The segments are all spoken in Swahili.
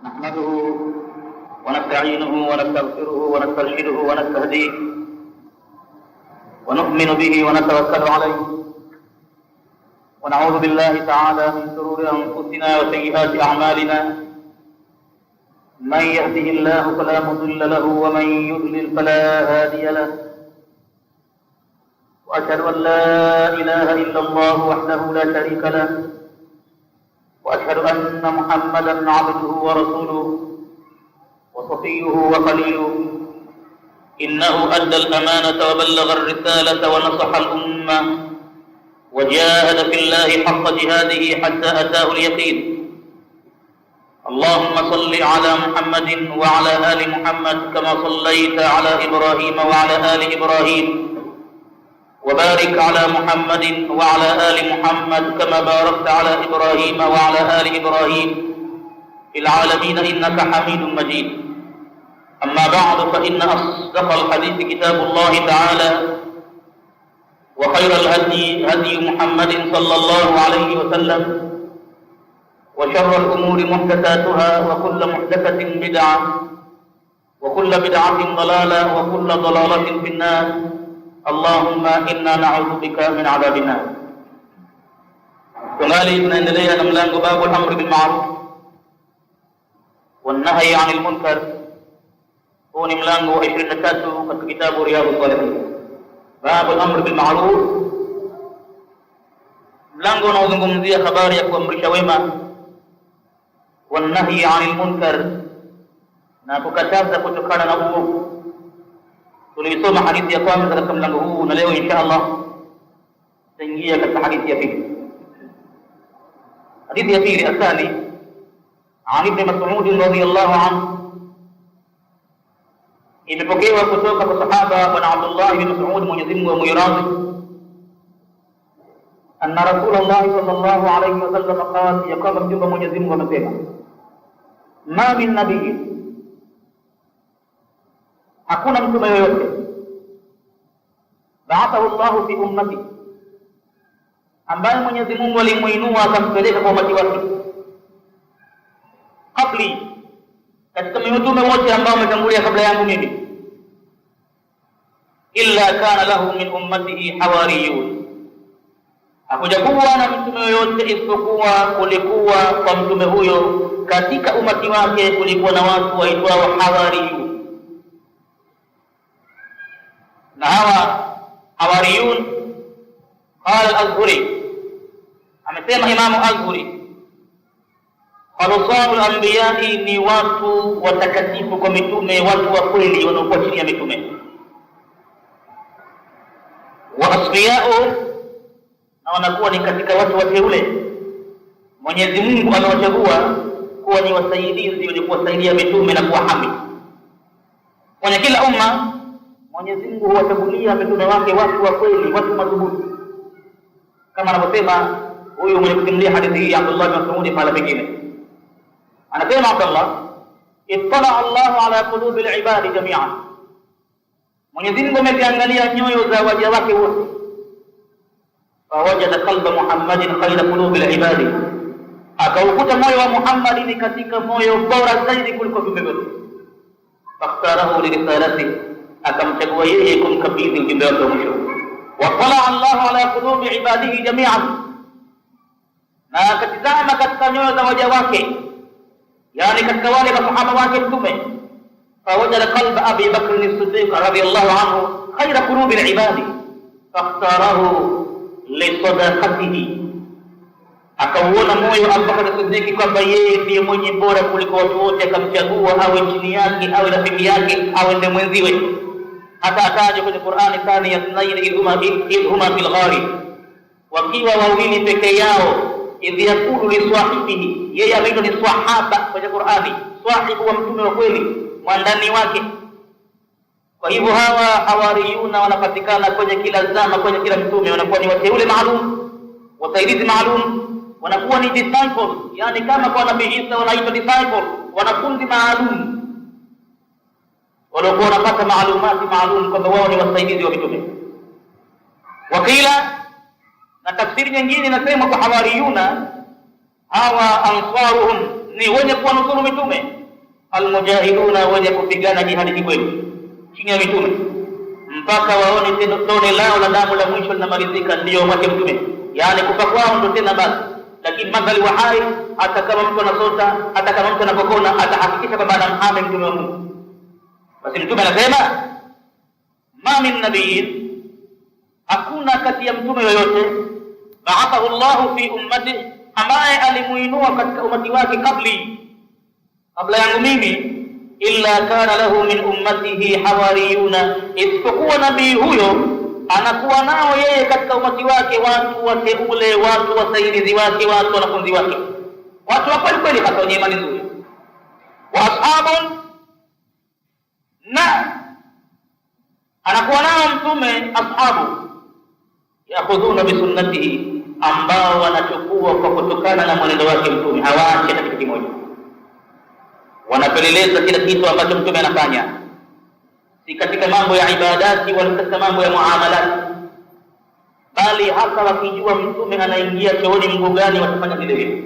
نحمده ونستعينه ونستغفره ونسترشده ونستهديه ونؤمن به ونتوكل عليه ونعوذ بالله تعالى من شرور أنفسنا وسيئات أعمالنا. من يهده الله فلا مضل له ومن يضلل فلا هادي له. وأشهد أن لا إله إلا الله وحده لا شريك له وأشهد أن محمدا عبده ورسوله وصفيه وخليله. إنه أدى الأمانة وبلغ الرسالة ونصح الأمة وجاهد في الله حق جهاده حتى أتاه اليقين. اللهم صل على محمد وعلى آل محمد كما صليت على إبراهيم وعلى آل إبراهيم، وبارك على محمد وعلى آل محمد كما باركت على إبراهيم وعلى آل إبراهيم في العالمين إنك حميد مجيد. أما بعد، فإن أصدق الحديث كتاب الله تعالى، وخير الهدي هدي محمد صلى الله عليه وسلم، وشر الأمور محدثاتها، وكل محدثة بدعة، وكل بدعة ضلالة، وكل ضلالة في النار. اللهم inna na'udzu bika min adhabin nar. Tungali tunaendelea na mlango babu al-amri bil ma'ruf wan nahyi 'anil munkar. Huu ni mlango wa 23 katika kitabu Riyadhus Salihin. Babu al-amri bil ma'ruf, mlango unaozungumzia habari ya kuamrisha wema, wan nahyi 'anil munkar, na kukataza kutokana na uovu. Tulisoma hadithi ya kwanza katika mlango huu, na leo insha Allah tutaingia katika hadithi ya pili. Hadithi ya pili, athani an Ibn Mas'ud radhiyallahu anhu, imepokewa kutoka kwa sahaba bwana Abdullah ibn Mas'ud, Mwenyezi Mungu amwiradhi, anna Rasulullah sallallahu alayhi wasallam qala, ya kwamba mjumbe Mwenyezi Mungu amesema, ma min nabiyyin, hakuna mtume yoyote, ba'athahu Allah fi ummati, ambaye Mwenyezi Mungu alimuinua akampeleka kwa umati wake, qabli, katika mitume wote ambao wametangulia kabla yangu mimi, illa kana lahu min ummatihi hawariyun, hakujakuwa na mtume yoyote isipokuwa kulikuwa kwa mtume huyo katika umati wake kulikuwa na watu waitwao hawariyun. Na hawa hawariyun, qala al-Azhuri, amesema Imamu Azhuri, khalusanu al-anbiyai, ni watu watakatifu kwa mitume, watu wa kweli wanaokuwa chini ya mitume. Wa asfiyau, na wanakuwa ni katika watu wateule, Mwenyezi Mungu amewachagua kuwa ni wasaidizi wenye kuwasaidia mitume na kuwahami. Kwenye kila umma Mwenyezi Mungu huwachagulia mitume wake watu wa kweli, watu madhubuti, kama anavyosema huyu mwenye kusimulia hadithi hii Abdullah bin Mas'ud pale pengine. Anasema Abdullah, ittala Allahu ala qulubil ibadi jami'an, Mwenyezi Mungu ameziangalia nyoyo za waja wake wote, fawajada qalba Muhammadin khayra qulubil ibadi, akaukuta moyo wa Muhammad ni katika moyo bora zaidi kuliko viumbe vyote, fakhtarahu lirisalati, akamchagua yeye kumkabidhi ujumbe wake wa mwisho. Wa tala Allahu ala qulubi ibadihi jami'an, na akatizama katika nyoyo za waja wake, yani katika wale masahaba wake mtume, fawajada qalba Abi Bakr as-Siddiq radhiyallahu anhu khayra qulubi al-ibadi, fakhtarahu li sadaqatihi, akauona moyo wa Abu Bakr as-Siddiq kwamba yeye ndiye mwenye bora kuliko watu wote, akamchagua awe chini yake, awe rafiki yake, awe ndiye mwenziwe. Hata ataje kwenye Qur'ani, thani yasnaini idhuma fil ghari, wakiwa wawili peke yao, idh yaqulu li sahibihi, yeye ameitwa ni sahaba kwenye Qur'ani, sahibu wa mtume wa kweli, mwandani wake. Kwa hivyo hawa hawariyuna wanapatikana kwenye kila zama, kwenye kila mtume, wanakuwa ni wateule maalum, wasaidizi maalum, wanakuwa ni disciples, yani kama kwa Nabii Isa wanaitwa disciples, wanafunzi maalum waliokuwa wanapata maalumati maalum kwamba wao ni wasaidizi wa mitume. Wakila, na tafsiri nyingine inasema kwa hawariyuna hawa ansaruhum, ni wenye kuwanusuru mitume, almujahiduna, wenye kupigana jihadi kikweli chini ya mitume mpaka waone tone lao la damu la mwisho linamalizika, ndio mwake mtume, yani kufa kwao ndio tena basi. Lakini madhali wa hai, hata kama mtu anasota, hata kama mtu anapokona, atahakikisha kwamba anamhami mtume wa Mungu. Basi mtume anasema ma min nabiyin, hakuna kati ya mtume yoyote, ba'athahu Allahu fi ummati, ambaye alimuinua katika umati wake kabla yangu mimi, illa kana lahu min ummatihi hawariyuna, isipokuwa nabii huyo anakuwa nao yeye katika umati wake watu wateule, watu wasaidizi wake, watu wanafunzi wake, watu wa kweli kweli, hata wenye imani nzuri. Wa ashabun, na anakuwa nao mtume ashabu, yakhudhuna bisunnatihi, ambao wanachukua kwa kutokana na mwenendo wake mtume, hawaache na kitu kimoja, wanapeleleza kila kitu ambacho mtume anafanya, si katika mambo ya ibadati wala katika mambo ya muamalati, bali hasa wakijua mtume anaingia chooni mguu gani, watafanya vile vile,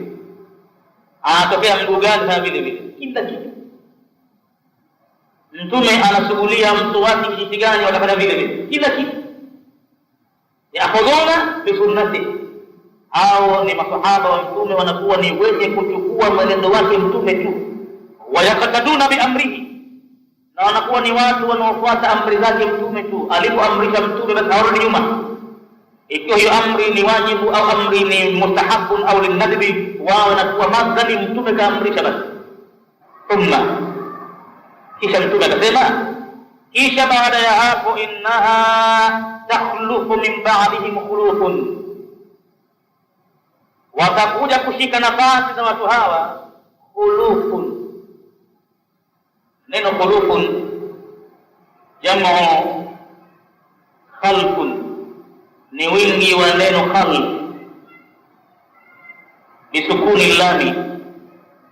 anatokea mguu gani na vile vile, kila kitu. Mtume anashughulia mtu wake kijiti gani, watafanya vile vile, kila kitu. Yakhudhuna bisunnati, hao ni masahaba wa mtume, wanakuwa ni wenye kuchukua mwenendo wake mtume tu. Wayakataduna biamrihi, na wanakuwa ni watu wanaofuata amri zake mtume tu. Alipoamrisha mtume, basi hawarudi nyuma. Ikiwa hiyo amri ni wajibu au amri ni mustahabun au linadbi, wao wanakuwa madhali mtume kaamrisha basi. Thumma, kisha mtume akasema, kisha baada ya hapo, innaha takhlufu min ba'dihim khulufun, watakuja kushika nafasi za watu hawa khulufun. Neno khulufun jamu khalfun, ni wingi wa neno khalf bisukuni lami,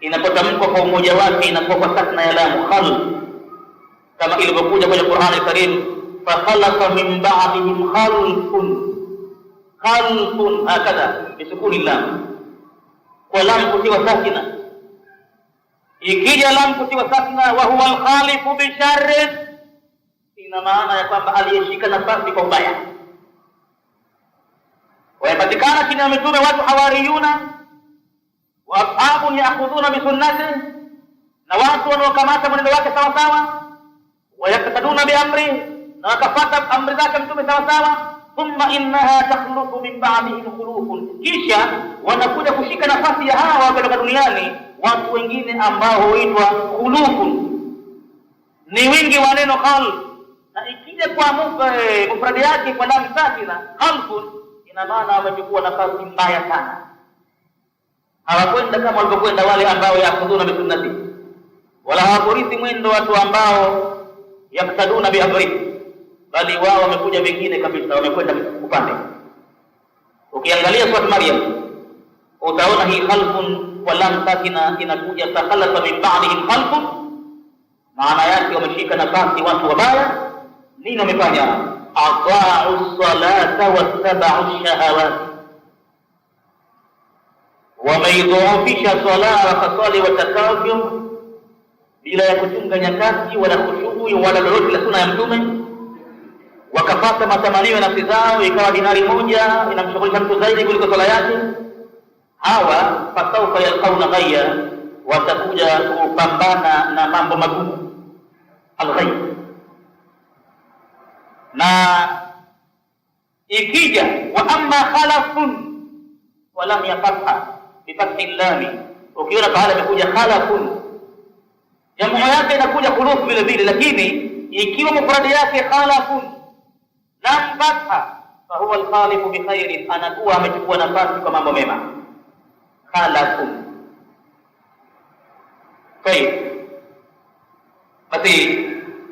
inapotamkwa kwa umoja wake inakuwa kwa sakna ya lamu, khalf, kama ilivyokuja kwenye Qur'an al-Karim, fa khalaqa min ba'dihim khalfun, hakadha bisukuni lam, kwa lam kutiwa sakina. Ikija lam kutiwa sakina, wa huwa al-khalifu bi sharrin, ina maana ya kwamba aliyeshika nafasi kwa ubaya. Wayapatikana chini ya mitume watu hawariyuna wa ashabun ya'khudhuna bi sunnati, na watu wanaokamata mwenendo wake sawa sawa, wayaktaduna bi amri, na wakafuata amri zake mtume sawa sawa. Thumma innaha takhlufu min ba'dihim khulufun, kisha wanakuja kushika nafasi ya hawa wapeleka duniani watu wengine ambao huitwa khulufun, ni wingi wa neno khalf. Na ikija kwa mufradi yake kwa lam sakina, khalfun, ina maana wamechukua nafasi mbaya sana. Hawakwenda kama walivyokwenda wale ambao yakhudhuna bi sunnati, wala hawakurithi mwendo watu ambao yaktaduna bi amri, bali wao wamekuja vingine kabisa, wamekwenda upande. Ukiangalia sura Maryam utaona hii khalfun kwa lam sakina inakuja takhalafa min ba'dihim khalfun, maana yake wameshika nafasi watu wabaya. Nini wamefanya? Ata'u salata wattaba'u shahawat, wameidhoofisha sala, wakaswali watakavyo bila ya kuchunga nyakati wala khushu wala lolote la sunna ya mtume, wakapata matamanio ya nafsi zao, ikawa dinari moja inamshughulisha mtu zaidi kuliko swala yake. Hawa fasawfa yalqauna ghayya, watakuja kupambana na mambo magumu, alghayy. Na ikija wa amma khalafun wa lam yafatha bi fathi llami, ukiona baada imekuja khalafun, jamu yake inakuja khuluf vile vile, lakini ikiwa mufradi yake khalafun lam fatha, fa huwa al-khalifu bi khairin, anakuwa amechukua nafasi kwa mambo mema. Khalafun khair, basi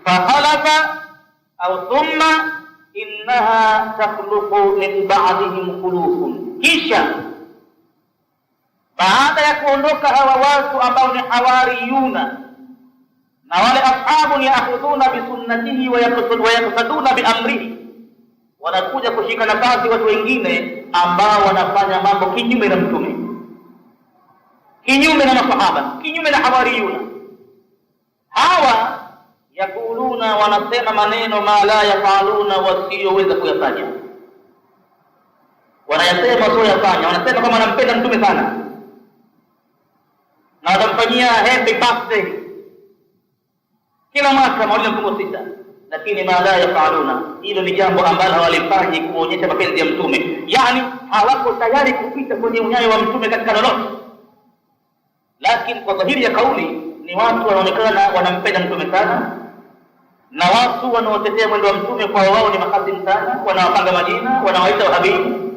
fa khalafa au thumma innaha takhluqu min ba'dihim khulufun, kisha baada ya kuondoka hawa watu ambao ni hawariyuna na wale ashabu ya'khudhuna bi sunnatihi wa yaqtaduna bi amrihi, wanakuja kushika nafasi watu wengine ambao wanafanya mambo kinyume na mtume. kinyume na masahaba, kinyume na hawariyuna. Hawa yakuluna, wanasema maneno ma la yafaluna, wasiyoweza kuyafanya. Wanayasema sio yafanya. Wanasema kama wanampenda mtume sana na watamfanyia happy birthday kila mwaka maulidi mfungo 6, lakini ma la yafaluna, hilo ni jambo ambalo hawalifanyi kuonyesha mapenzi ya mtume. Yani hawako tayari kupita kwenye unyayo wa mtume katika lolote, lakini kwa dhahiri ya kauli ni watu wanaonekana wanampenda mtume sana, na watu wanaotetea mwendo wa mtume kwa wao ni mahasimu sana. Wanawapanga majina, wanawaita wahabibu,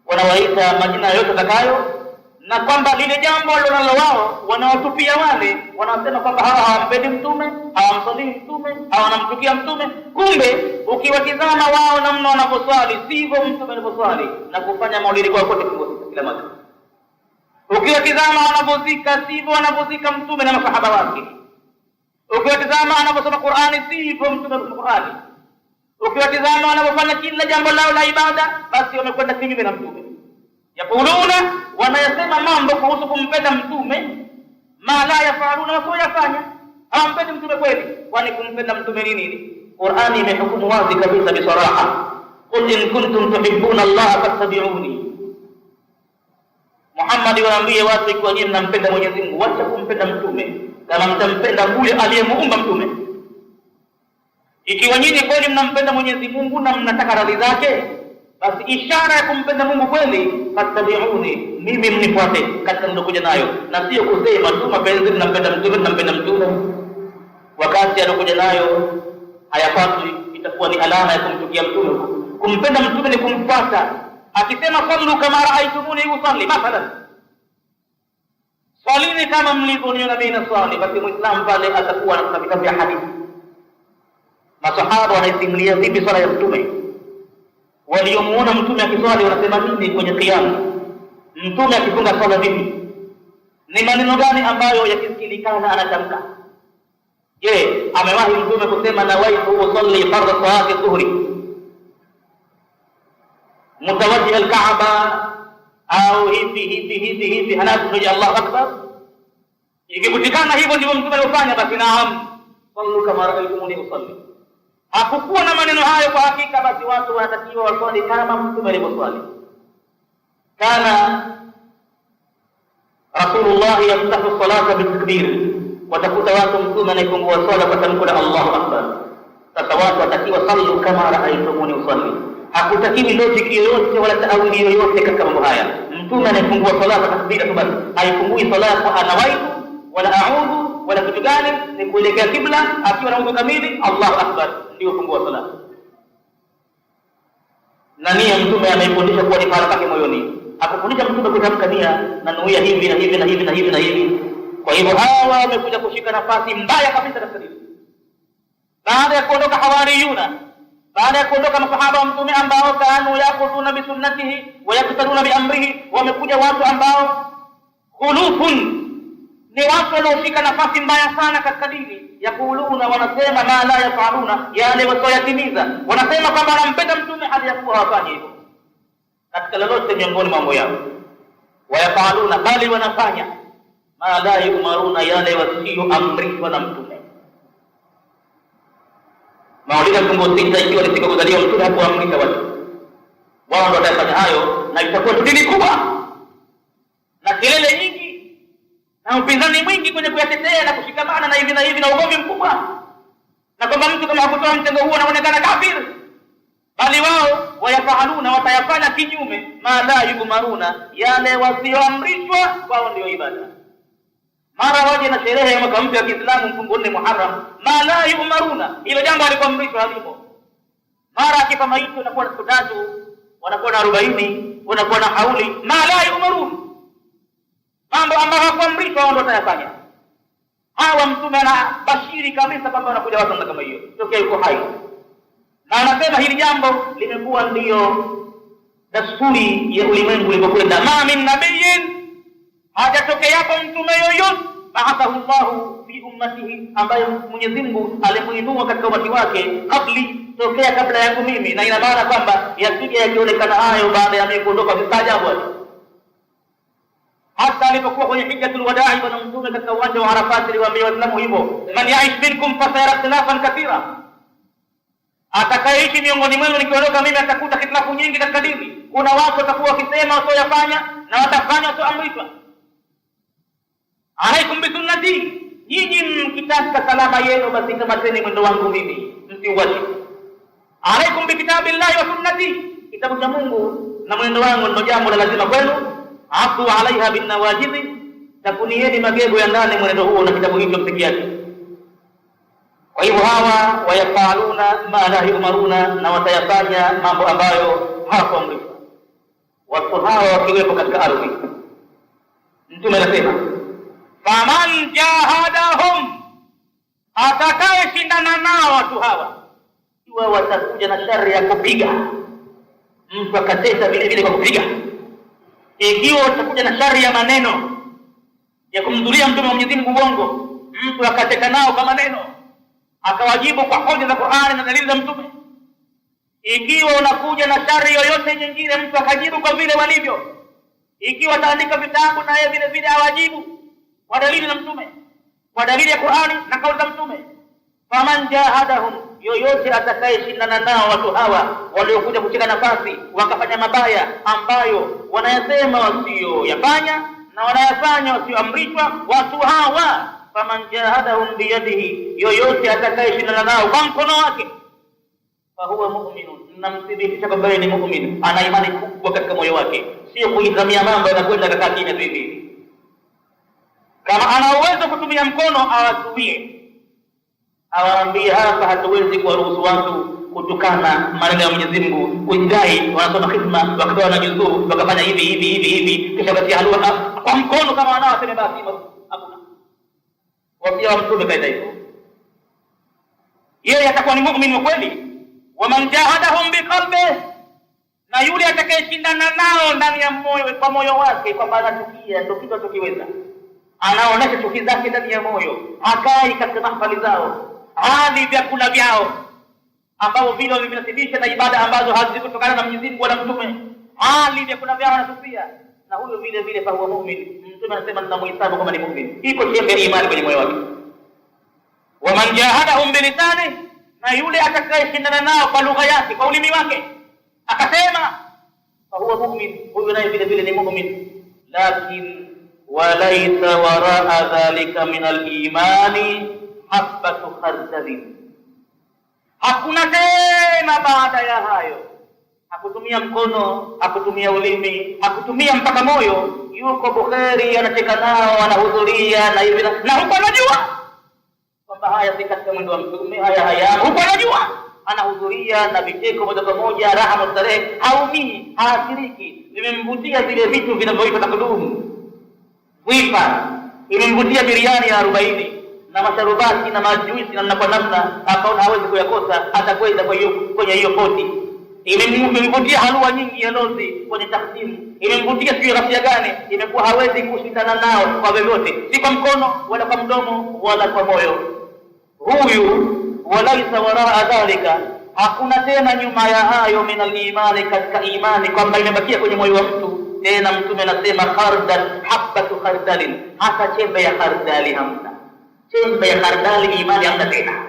wanawaita majina yote takayo, na kwamba lile jambo walilonalo wao wanawatupia wale. Wanasema kwamba hawa hawampendi mtume, hawamsalii mtume, hawanamchukia mtume. Kumbe ukiwatizama wao namna wanavyoswali sivyo mtume anavyoswali na kufanya maulidi kwa kote kila mwaka. Ukiwatizama wanavyozika sivyo wanavyozika mtume na masahaba wake. Ukiwatizama wanavyosoma Qur'ani sivyo mtume anasoma Qur'ani. Ukiwatizama wanavyofanya kila jambo lao la ibada, basi wamekwenda kinyume na mtume. Yakuluna, wanayasema mambo kuhusu kumpenda mtume ma la yafaluna, wasiyofanya. Hawampendi mtume kweli, kwani kumpenda mtume ni nini? Qur'ani imehukumu wazi kabisa bisaraha, qul in kuntum tuhibbuna Allah fattabi'uni. Muhammad waambie watu, ikiwa nyinyi mnampenda Mwenyezi Mungu, wacha kumpenda mtume kama mtampenda yule aliyemuumba mtume. Ikiwa nyinyi kweli mnampenda Mwenyezi Mungu na mnataka radhi zake, basi ishara ya kumpenda Mungu kweli, fattabi'uni, mimi mnifuate katika mnakuja nayo, na sio kusema tu mapenzi mnampenda mtume, mnampenda mtume wakati anakuja nayo hayapaswi. Itakuwa ni alama ya kumchukia mtume. Kumpenda mtume ni kumfuata. Akisema sallu kama raaitumuni usalli, mathalan, swalini kama mlivyoniona mimi naswali, basi muislamu pale atakuwa na vitabu vya hadithi. Masahaba wanaisimulia vipi swala ya mtume? Waliomuona mtume akiswali wanasema nini kwenye kiamu? Mtume akifunga swala vipi? Ni maneno gani ambayo yakisikilikana anatamka? Je, amewahi mtume kusema nawaitu usalli fardha salati dhuhri mutawajjih al-Kaaba au hivi halafu ya Allahu akbar? Ikibutikana hivyo ndivyo mtume alifanya, basi naam, sallu kama raaitumuni usalli. Hakukuwa na maneno hayo kwa hakika, basi watu wanatakiwa waswali kama mtume alivyoswali. Kana Rasulullah yaftahu salata bitakbir, watakuta watu mtume anaifungua swala kwa tamko la Allahu akbar. Sasa watu watakiwa sallu kama raaitumuni usalli. Hakutakiwi logic yoyote wala taawili yoyote katika mambo haya. Mtume anaifungua swala kwa takbira tu basi, haifungui swala kwa anawaitu wala a'udhu wala kitu gani, ni kuelekea kibla akiwa na udhu kamili, Allahu akbar, ndio fungua swala. Na nia mtume ameifundisha kuwa ni fara pake moyoni. Hakufundisha mtume kutamka nia na nuia hivi na hivi na hivi na hivi na hivi. Kwa hivyo hawa wamekuja kushika nafasi mbaya kabisa katika dini. Baada ya kuondoka hawariyuna, baada ya kuondoka masahaba wa mtume ambao kanu yaqutuna bi sunnatihi wa yaqtaduna bi amrihi, wamekuja watu ambao khulufun, ni watu wanaoshika nafasi mbaya sana katika dini. Yakuluna, wanasema ma la yafaluna, yale wasioyatimiza. Wanasema kwamba wanampenda mtume hadi yakuwa hawafanyi hivyo katika lolote miongoni mambo yao. Wayafaluna, bali wanafanya ma la yumaruna, yale wasioamrishwa na mtume. Maulidi mfungo 6 ikiwa ni siku kuzaliwa mtume, hakuamrisha watu, wao ndio watafanya hayo, na itakuwa dini kubwa na kelele nyingi na upinzani mwingi kwenye kuyatetea na kushikamana na hivi na ugomvi mkubwa, na kwamba mtu kama hakutoa mtengo huo anaonekana kafiri. Bali wao wayafaluna, watayafanya kinyume, ma la yumaruna, yale wasioamrishwa, wao ndio ibada. Mara waje na sherehe ya mwaka mpya wa Kiislamu mfungo 4 Muharram, ma la yumaruna, hilo jambo alikuamrishwa halimo. Mara akifa maiti wanakuwa na siku 3, wanakuwa na 40, wanakuwa na hauli, ma la yumaruna, mambo ambayo hakuamrishwa wao ndio watayafanya. Hawa mtume anabashiri kabisa kwamba wanakuja watu kama hiyo tokea yuko hai, na anasema hili jambo limekuwa ndio dasturi ya ulimwengu ulipokwenda. Ma min nabiyyin, hajatokea hapo mtume yoyote ba'athahu Allahu fi ummatihi, ambaye Mwenyezi Mungu alimuinua katika umati wake, kabli, tokea kabla yangu mimi. Na ina maana kwamba yakija yakionekana hayo baada ya mimi kuondoka, mstajabu. hata alipokuwa kwenye hijjatul wadaa bwana mtume katika uwanja wa Arafat aliwaambia Waislamu hivyo, man yaish minkum fasayara ikhtilafan kathira, atakayeishi miongoni mwenu nikiondoka mimi atakuta hitilafu nyingi katika dini. Kuna watu watakuwa wakisema wasioyafanya na watafanya wasioamrishwa. Alaikum bisunnati, nyinyi mkitaka salama yenu basi kamateni mwendo wangu mimi, msiuache. Alaikum bikitabillahi wa sunnati, kitabu cha Mungu na mwendo wangu ndio jambo la lazima kwenu. Afu alaiha bin nawajibi, takunieni magego ya ndani mwendo huo na kitabu hicho msikiache. Kwa hivyo hawa wayafaluna ma la yumaruna, na watayafanya mambo ambayo hawakuamrishwa. Watu hawa wakiwepo katika ardhi, Mtume anasema faman jahadahum, atakaye shindana nao watu hawa, ikiwa watakuja na shari ya kupiga mtu akatesa vile vile kwa kupiga, ikiwa watakuja na shari ya maneno ya kumdhuria Mtume wa Mwenyezi Mungu uongo, mtu akateka nao kwa maneno akawajibu kwa hoja za Qur'ani na dalili za Mtume, ikiwa unakuja na shari yoyote nyingine mtu akajibu kwa vile walivyo, ikiwa ataandika vitabu na yeye vile vile awajibu kwa dalili za Mtume, kwa dalili ya Qur'ani na kauli za Mtume. Faman jahadahum, yoyote atakayeshindana nao watu hawa waliokuja kucheka nafasi wakafanya mabaya ambayo wanayasema wasioyafanya na wanayafanya wasioamrishwa, watu hawa faman jahadahum biyadihi, yoyote atakayeshindana nao kwa mkono wake, fahuwa mu'minun, namthibitisha kwamba ni mu'min, ana imani kubwa katika moyo wake, sio kuizamia mambo yanakwenda katika kimya tu hivi. Kama ana uwezo kutumia mkono awatumie, awaambie hapa hatuwezi kuwaruhusu watu kutukana maneno ya Mwenyezi Mungu, ujidai wanasoma khidma wakawa na juzuu wakafanya hivi hivi hivi hivi, kisha basi halua kwa mkono kama wanao waseme basi hakuna. Wapia wa Mtume kaida hivyo, yeye atakuwa ni muumini wa kweli. Waman jahadahum biqalbi, na yule atakayeshindana nao ndani ya moyo, kwa moyo wake, kwamba anachukia ndio kitu tukiweza, anaonesha chuki zake ndani ya moyo, akai katika mahfali zao, hali vyakula vyao ambao vile vinasibisha na ibada ambazo hazikutokana na Mwenyezi Mungu wala Mtume, hali vyakula vyao anatupia, na huyo vile vile fa huwa muumini. Mtume anasema ninamuhesabu kama ni muumini, iko chembe ya imani kwenye moyo wake. Waman jahadahum bilisani, na yule atakayeshindana nao kwa lugha yake, kwa ulimi wake akasema, fa huwa mu'min, huyo naye vile vile ni muumini. Lakin walaysa waraa dhalika min al-imani habatu khardalin, hakuna tena baada ya hayo, hakutumia mkono, hakutumia ulimi, hakutumia mpaka moyo, yuko Bukhari anacheka nao, anahudhuria na hivi na huko anajua kwamba haya si katika mwendo wa Mtume, haya huko anajua, anahudhuria na vicheko moja kwa moja, raha mustarehe, haumii, haashiriki. Imemvutia vile vitu vinavyoitwa takudumu, wifa, imemvutia biriani ya 40 na masharubati na majuisi na kwa namna akaona hawezi kuyakosa, atakwenda kwenye hiyo poti. Imemvutia halua nyingi ya lozi kwenye tahsimu, imemvutia sio ghasia gani, imekuwa hawezi kushindana nao kwa vyovyote, si kwa mkono wala kwa mdomo wala kwa moyo. Huyu walaisa waraa dhalika, hakuna tena nyuma ya hayo min al-imani, katika imani kwamba imebakia kwenye moyo wa mtu tena. Mtume anasema khardal, habatu khardalin, hata chembe ya khardali hamna, chembe ya khardali imani hamna tena.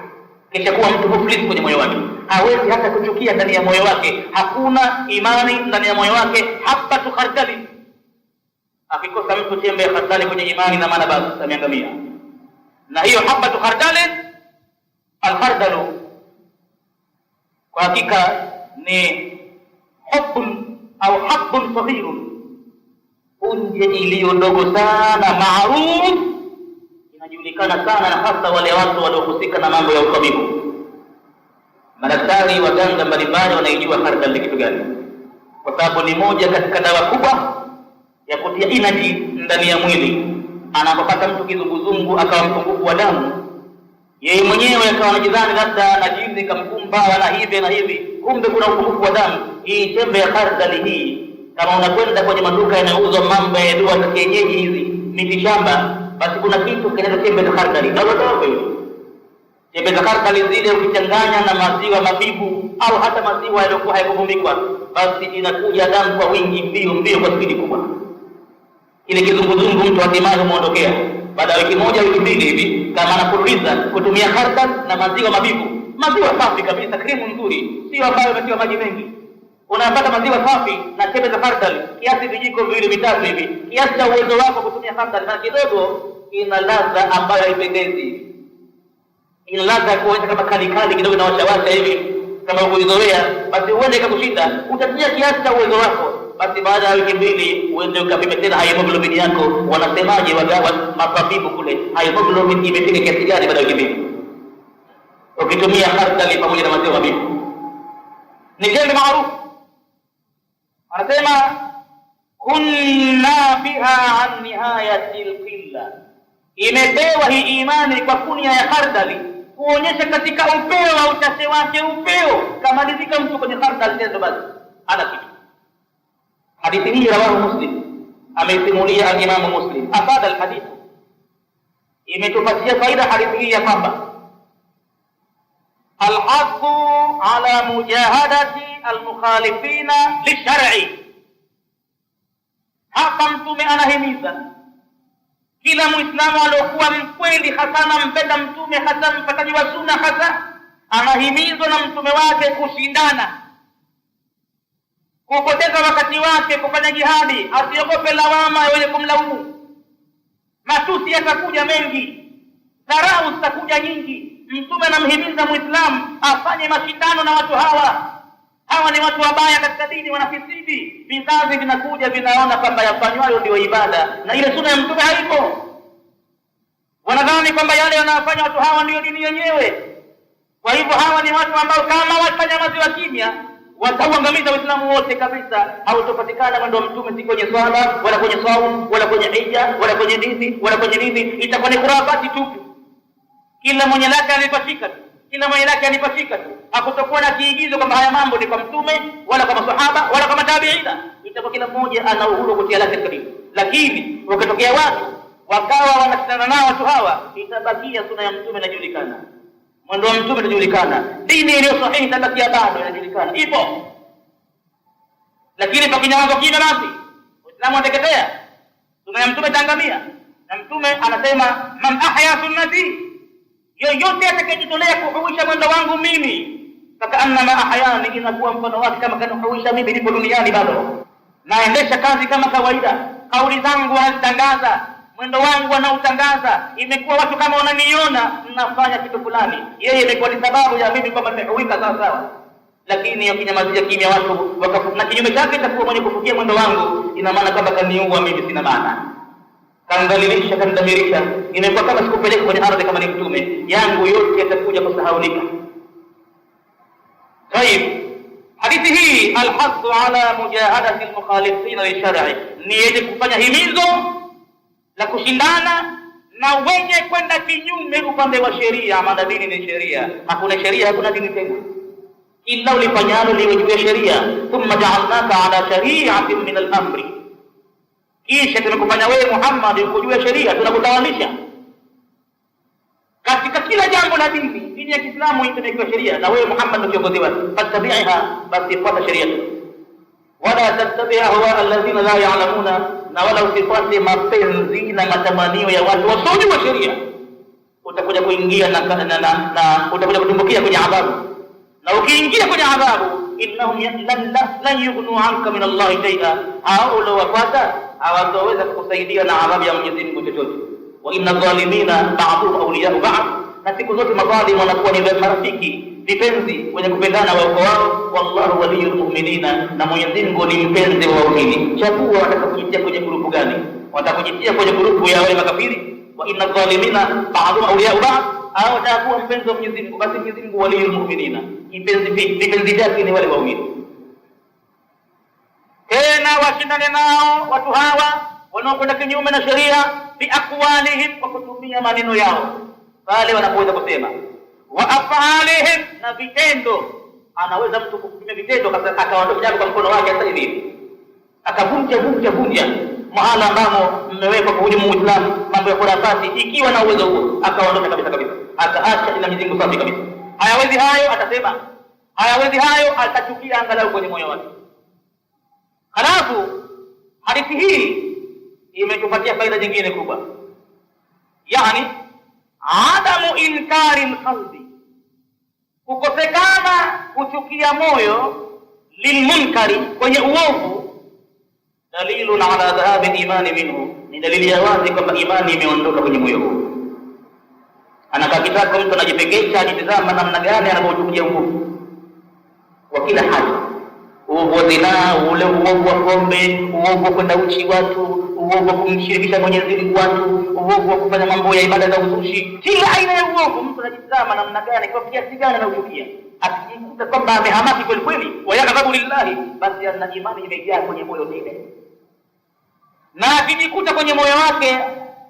Kisha kuwa mtu muflis kwenye moyo wake, hawezi hata kuchukia ndani ya moyo wake, hakuna imani ndani ya moyo wake, habatu khardalin. Akikosa mtu chembe ya khardali kwenye imani, na maana basi ameangamia. Na hiyo habatu khardalin, al-khardalu kwa hakika ni hubbun au habbun saghirun, punje iliyo ndogo sana, maarufu, inajulikana sana na hasa wale watu waliohusika na mambo ya utabibu. Madaktari waganga mbalimbali wanaijua khardal ni kitu gani, kwa sababu ni moja katika dawa kubwa ya kutia energy ndani ya mwili. Anapopata mtu kizunguzungu akawa mpungufu wa damu, yeye mwenyewe akawa anajidhani labda na jini kamkumba wala hivi na hivi, kumbe kuna upungufu wa damu. Hii chembe ya khardali hii, kama unakwenda kwenye maduka yanayouzwa mambo ya dua za kienyeji hizi, miti shamba, basi kuna kitu kinaitwa chembe za khardali, dogo hiyo. Chembe za khardali zile ukichanganya na maziwa mabibu au hata maziwa yaliyokuwa hayakuvumbikwa, basi inakuja damu kwa wingi, mbio kwa spidi kubwa. ile kizunguzungu mtu hatimaye muondokea baada ya wiki moja wiki mbili hivi, kama anapuliza kutumia khardal na maziwa mabivu, maziwa safi kabisa, krimu nzuri, sio ambayo imetiwa maji mengi. Unapata maziwa safi na chembe za khardal kiasi vijiko viwili vitatu hivi, kiasi cha uwezo wako kutumia khardal, na kidogo ina ladha ambayo haipendezi, ina ladha kuonyesha kama kali kali kidogo na washawasha hivi. Kama ukizoea basi uende ikakushinda, utatia kiasi cha uwezo wako. Basi baada ya wiki mbili uende ukapime tena hemoglobin yako. Wanasemaje wagawa mapabibu kule, hemoglobin imefika kiasi gani baada ya wiki mbili ukitumia khardal pamoja na maziwa mabivu? Ni jambo maarufu. Anasema kunna biha an nihayatil qilla, imepewa hii imani kwa kunia ya khardali, kuonyesha katika upeo wa uchache wake, upeo kamalizika mtu kwenye khardal tendo basi ana kitu. Hadithi hii rawahu Muslim, ameisimulia al-Imam Muslim. Afada al-hadith, imetupatia faida hadithi hii ya kwamba alhaqu ala mujahadati almukhalifina lishar'i. Hapa Mtume anahimiza kila Muislamu aliyokuwa mkweli, hasa mpenda Mtume, hasa mfataji wa sunna, hasa anahimizwa na Mtume wake kushindana, kupoteza wakati wake kufanya jihadi, asiogope lawama wenye kumlaumu. Matusi yatakuja mengi, dharau zitakuja nyingi. Mtume anamhimiza Muislamu afanye mashindano na watu hawa. Hawa ni watu wabaya katika dini, wanafisidi. Vizazi vinakuja vinaona kwamba yafanywayo ndio ibada, na ile sunna ya Mtume haipo. Wanadhani kwamba yale wanayofanya watu hawa ndio dini yenyewe. Kwa hivyo hawa ni watu ambao kama wafanya maziwa kimya watauangamiza Uislamu wote kabisa. Hautopatikana mwendo wa Mtume, si kwenye swala wala kwenye saumu wala kwenye hija wala kwenye dini wala kwenye nini, itakuwa ni kurabati tu. Kila mwenye lake anipashika tu, kila mwenye lake anipashika tu. Hakutokuwa na kiigizo kwamba haya mambo ni kwa Mtume wala kwa maswahaba wala kwa matabiina. Itakuwa kila mmoja ana uhuru kutia lake karibu. Lakini wakitokea watu wakawa wanashindana nao watu hawa, itabakia sunna ya Mtume inajulikana, mwendo wa Mtume inajulikana, dini iliyo sahihi itabakia bado inajulikana, ipo. Lakini pakinyamaza kimya, basi Uislamu unateketea, sunna ya Mtume itaangamia. Na Mtume anasema man ahya sunnati, yoyote atakayejitolea kuhuisha mwendo wangu mimi, fakaannama ahyani, inakuwa mfano wake kama kanahuisha mimi nipo duniani bado naendesha kazi kama kawaida. Kauli zangu wanazitangaza, mwendo wangu wanautangaza. Imekuwa watu kama wananiona nafanya kitu fulani, yeye imekuwa ni sababu ya mimi kwamba nimehuika sawa sawa. Lakini ukinyamazia kimya watu na kinyume chake itakuwa mwenye kufukia mwendo wangu, ina maana kwamba kaniua mimi, sina maana, kanidhalilisha, kanidhamirisha. Imekuwa kama sikupeleka kwenye ardhi kama ni Mtume, yangu yote yatakuja kusahaulika. Tayib, hadithi hii alhasu ala mujahadati almukhalifina lishar'i, ni yenye kufanya himizo la kushindana na wenye kwenda kinyume upande wa sheria. Maana dini ni sheria, hakuna sheria hakuna dini tena, illa ulifanyalo liwe juu ya sheria. Thumma ja'alnaka ala shari'atin min al-amri, kisha tumekufanya wewe Muhammad uko juu ya sheria, tunakutawalisha katika kila jambo la dini. Dini ya Kiislamu imewekewa sheria na wewe Muhammad ndio kiongozi wake, fattabi'ha, basi fuata sheria. Wala tattabi' ahwa alladhina la ya'lamuna, na wala usifuate mapenzi na matamanio ya watu wasiojua sheria. Utakuja kuingia na utakuja kutumbukia kwenye adhabu, na ukiingia kwenye adhabu, innahum lan yughnu anka min Allah shay'a, au law wafata hawataweza kukusaidia na adhabu ya Mwenyezi Mungu chochote. Wa inna dhalimina ba'dhuhum awliya'u ba'd, na siku zote madhalimu wanakuwa ni marafiki, vipenzi wenye kupendana wao kwa wao. Wallahu waliyul mu'minina, na Mwenyezi Mungu ni mpenzi wa waumini. Chagua watakapojitia kwenye grupu gani, watakujitia kwenye grupu ya wale makafiri, wa inna dhalimina ba'dhuhum awliya'u ba'd, au watakuwa mpenzi wa Mwenyezi Mungu, basi Mwenyezi Mungu waliyul mu'minina, vipenzi vyake ni wale waumini. Tena washindane nao watu hawa wanaokwenda kinyume na sheria, bi aqwalihim, kwa kutumia maneno yao pale wanapoweza kusema, wa af'alihim, na vitendo. Anaweza mtu kutumia vitendo akaondoka kwa mkono wake sasa hivi akavunja mahala ambamo mmewekwa kwa hujumu Uislamu, mambo ya kurafati, ikiwa na uwezo huo akaondoka kabisa akaacha ina mizingo safi kabisa. Hayawezi hayo atasema, hayawezi hayo atachukia angalau kwenye moyo wake. Halafu hadithi hii imetupatia faida nyingine kubwa, yani adamu inkari alqalbi, kukosekana kuchukia moyo lilmunkari, kwenye uovu, dalilun ala dhahabi al-imani minhu, ni dalili ya wazi kwamba imani imeondoka kwenye moyo huu. Anakakitaka mtu anajipekesha, ajitazama namna gani anapochukia uovu kwa kila hali, uovu wa zinaa, ule uovu wa pombe, uovu wa kwenda uchi watu, uovu wa kumshirikisha Mwenyezi Mungu watu, uovu wa kufanya mambo ya ibada za uzushi, kila aina ya uovu mtu anajitazama namna gani, kwa kiasi gani anauchukia. Akijikuta kwamba amehamaki kweli kweli, wa yakadhabu lillahi, basi ana imani imejaa kwenye moyo ile. Na akijikuta kwenye moyo wake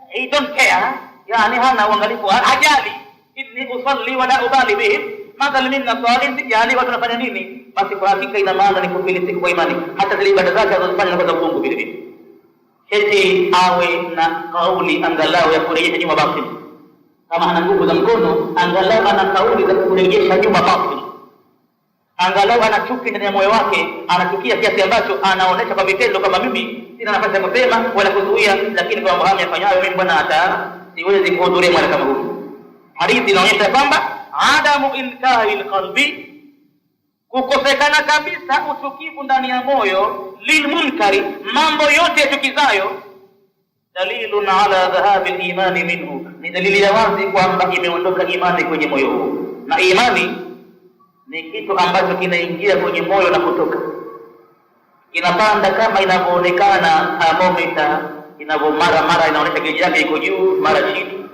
he don't care, yani hana uangalifu, hajali, inni usalli wala ubali bihi, madhal minna salin, sijali watu wanafanya nini, basi kwa hakika ina maana ni kufilisika kwa imani. Hata zile ibada zake anazofanya kwa Mungu vile vile, eti awe na kauli angalau ya kurejesha nyuma batili. Kama ana nguvu za mkono, angalau ana kauli za kurejesha nyuma batili, angalau ana chuki ndani ya moyo wake, anachukia kiasi ambacho anaonesha kwa vitendo kama mimi sina nafasi ya kusema wala kuzuia, lakini kwa mambo yafanyayo mimi bwana hata siwezi kuhudhuria mara kama huyu. Hadithi inaonyesha kwamba adamu inkari alqalbi, kukosekana kabisa uchukivu ndani ya moyo, lilmunkari, mambo yote yachukizayo, dalilun ala dhahabi al-imani minhu, ni dalili ya wazi kwamba imeondoka imani kwenye moyo huu. Na imani ni kitu ambacho kinaingia kwenye moyo na kutoka, inapanda kama inavyoonekana thermometer mara inaonyesha geji yake iko juu mara chini,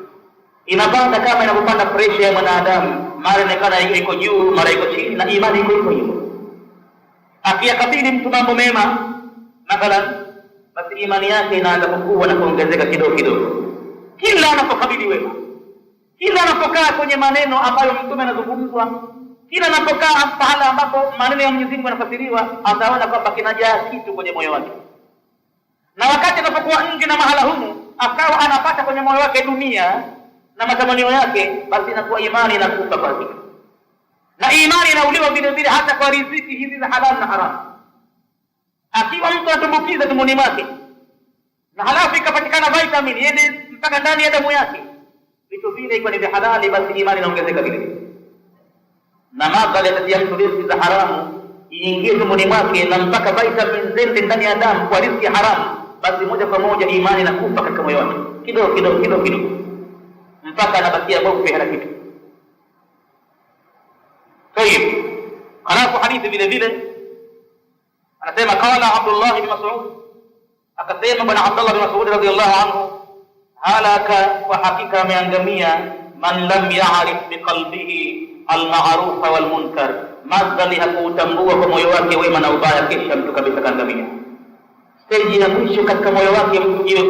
inapanda kama inavyopanda pressure ya mwanadamu, mara inaonekana iko juu mara iko chini, na imani iko hivyo. Akiyakabili mtu mambo mema mathalan, basi imani yake inaanza kukua na kuongezeka kidogo kidogo. Kila anapokabili wema, kila anapokaa kwenye maneno ambayo mtume anazungumzwa, kila anapokaa pahala ambapo maneno ya Mwenyezi Mungu yanafasiriwa, ataona kwamba kinajaa kitu kwenye moyo wake. Na wakati anapokuwa nje na mahala humu, akawa anapata kwenye moyo wake dunia na matamanio yake, basi inakuwa imani inakufa kwa hakika. Na imani inauliwa vile vile hata kwa riziki hizi za halal na haramu. Akiwa mtu atumbukiza tumboni mwake na halafu ikapatikana vitamin yende mpaka ndani ya damu yake, vitu vile iko ni vya halali, basi imani inaongezeka vile vile. Na madhali atatia mtu riziki za haramu iingie tumboni mwake na mpaka vitamin zende ndani ya damu kwa riziki haramu, basi moja kwa moja imani inakufa katika moyo wake kidogo kidogo mpaka anabakia bovu hana kitu. Tayeb, halafu hadithi vile vile anasema qala Abdullah ibn Mas'ud, akasema bwana Abdullah ibn Mas'ud radhiyallahu anhu, halaka, kwa hakika ameangamia, man lam ya'rif biqalbihi al-ma'ruf wal munkar, madhali hakutambua kwa moyo wake wema na ubaya, kisha mtu kabisa kaangamia. Stage ya mwisho katika moyo wake mtu iwe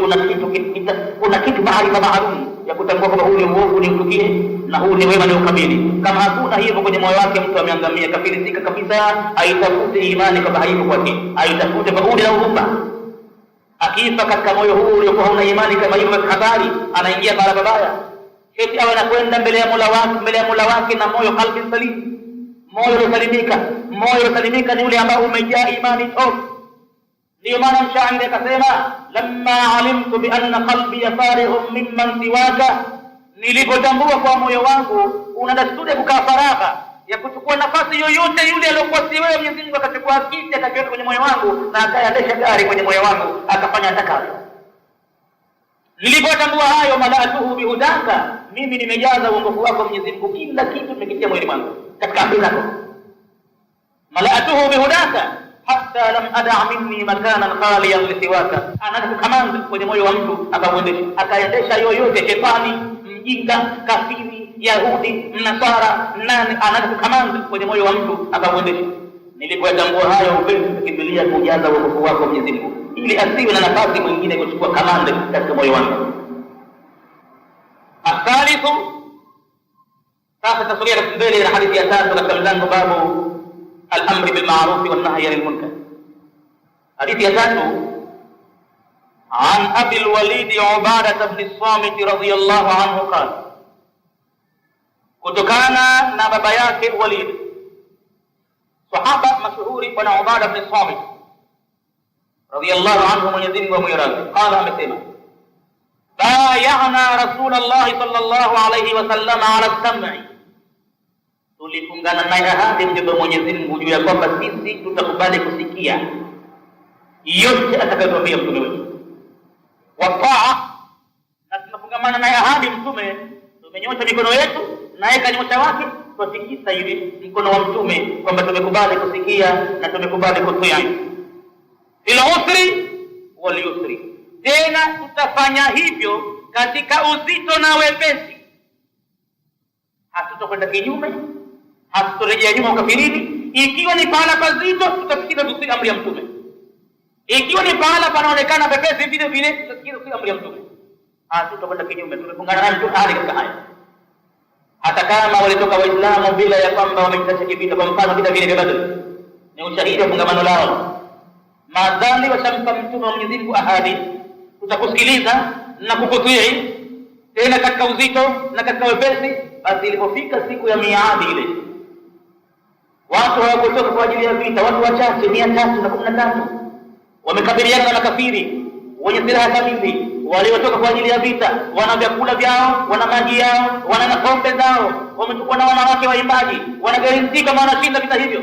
kuna kitu maarifa maalum ya kutambua kwamba huu ni uovu ni utukie na huu ni wema ni ukabili. Kama hakuna hivyo kwenye moyo wake, mtu ameangamia, kafilisika kabisa. Aitafute imani kwamba haipo kwake, aitafute kwa udi na huruma. Akifa katika moyo huu uliokuwa hauna imani kama hivyo, habari anaingia barabara, eti awe anakwenda mbele ya Mola wake na moyo qalbi salim, moyo uliosalimika ni ule ambao umejaa imani toka. Ndio maana mshairi akasema, lamma alimtu bi anna qalbi farighun mimman siwaka, nilipotambua kwa moyo wangu una desturi ya kukaa faragha, ya kuchukua nafasi yoyote yule aliyokuwa si wewe, Mwenyezi Mungu akachukua kiti akakiweka kwenye moyo wangu na akaendesha gari kwenye moyo wangu akafanya atakavyo. Nilipotambua hayo, malatuhu bihudaka, mimi nimejaza uongofu wako Mwenyezi Mungu, kila kitu nimekitia moyoni mwangu katika amri zako. Malatuhu bihudaka hatta lam ada' minni makanan khaliyan lisiwaka, anakukamanda kwenye moyo wa mtu akaendesha yoyote, shetani, mjinga, kafiri, Yahudi, Mnasara, nani, anakukamanda kwenye moyo wa mtu akamwendesha. Nilipotambua hayo, upenzi kukimbilia kujaza uongofu wako Mwenyezi Mungu, ili asiwe na nafasi mwingine kuchukua kamanda katika moyo wangu. Athalithu, sasa tasogea mbele na hadithi ya tatu katika mlango babu al-amri bil ma'ruf wa nahyi 'anil munkar. Hadithi ya tatu, an Abi al-Walid Ubadah ibn as-Samit radhiyallahu anhu qala, kutokana na baba yake Walid, sahaba mashuhuri bwana Ubadah ibn as-Samit, radhiyallahu anhu, Mwenyezi Mungu amwiradhi, qala, amesema bayana Rasulullah sallallahu alayhi wasallam ala sam'i, tulifungana naye ahadi mjumbe Mwenyezi Mungu juu ya kwamba sisi tutakubali kusikia yote atakayotuambia mtume wetu, wa taa, na tunafungamana naye ahadi mtume, tumenyosha mikono yetu naye kanyosha wake, tutikisa hivi mkono wa mtume kwamba tumekubali kusikia na tumekubali kutii. Ila usri wal yusri, tena tutafanya hivyo katika uzito na wepesi, hatutakwenda kinyume, hatutorejea nyuma ukafirini. Ikiwa ni pahala pazito, tutasikiza tusi amri ya mtume. Ikiwa ni pahala panaonekana pepesi, vile vile tutasikiza tusi amri ya mtume, hatutakwenda kinyume. Tumefungana na mtume hadi katika haya, hata kama walitoka Waislamu bila ya kwamba wamejitacha kivita. Kwa mfano vita vile vya Badr ni ushahidi wa fungamano lao. Madhali washampa mtume wa Mwenyezi Mungu ahadi, tutakusikiliza na kukutii tena katika uzito na katika wepesi. Basi ilipofika siku ya miadi ile, watu hawakutoka kwa ajili ya vita, watu wachache 313 wamekabiliana na makafiri wenye silaha kamili, waliotoka kwa ajili ya vita. Wana vyakula vyao, wana maji yao, wana na pombe zao, wamechukua na wanawake waimbaji, wanagarantika kama wanashinda vita hivyo.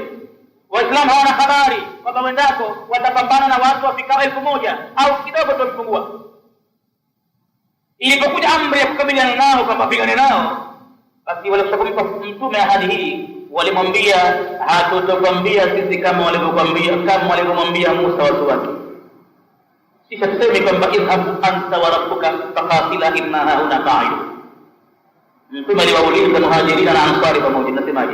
Waislamu hawana habari kwamba wendako watapambana na watu wafikao 1000 au kidogo tu walipungua. Ilipokuja amri ya kukabiliana nao kwamba pigane nao, basi walipokumpa mtume ahadi hii, walimwambia hatutokwambia sisi kama walivyomwambia Musa watu wake. Kisha tuseme kwamba idhhab anta wa rabbuka faqatila inna hauna qa'idun. Mtume aliwauliza Muhajirina na Ansari pamoja, nasemaje?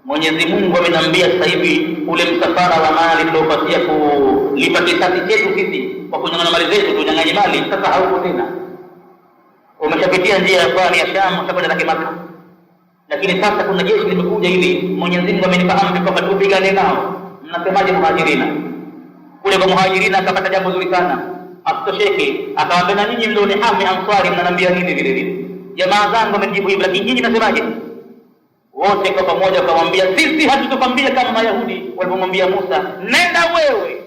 Mwenyezi Mungu ameniambia sasa hivi ule msafara wa mali tuliopatia kulipa kisasi chetu sisi kwa kunyang'anya mali zetu, tunyang'anye mali, sasa hauko tena. Umeshapitia njia ya pwani ya Sham, utakwenda zake Makka. Lakini sasa kuna jeshi limekuja hili, Mwenyezi Mungu amenipa amri kwamba tupigane nao. Mnasemaje Muhajirina? Kule kwa Muhajirina akapata jambo zuri sana, asitosheke, akawaambia na nyinyi mlionihami Ansari mnaniambia nini vile vile? Jamaa zangu wamejibu hivi, lakini nyinyi mnasemaje? Wote kwa pamoja wakamwambia, sisi hatutokwambia kama Mayahudi walipomwambia Musa, nenda wewe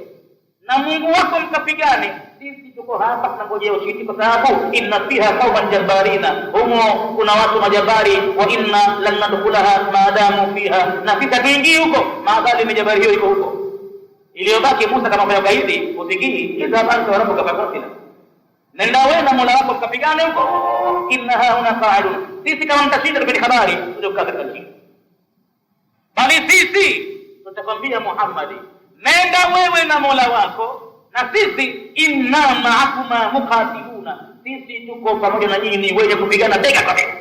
na Mungu wako mkapigane, sisi tuko hapa tunangojea ushindi, kwa sababu inna fiha qauman jabbarina, humo kuna watu majabari, wa inna lan nadkhulaha maadamu fiha, na sisi tuingii huko maadhali majabari hiyo iko huko. Iliyobaki Musa kama kwa kaidi usikii, idha anta wa rabbuka faqatila, nenda wewe na Mola wako mkapigane huko, inna hauna qa'idun, sisi kama mtashinda tupeni habari tutoka katika nchi, bali sisi tutakwambia Muhammad, nenda wewe na Mola wako, na sisi inna ma'akuma muqatiluna, sisi tuko pamoja na nyinyi, ni wenye kupigana bega kwa bega.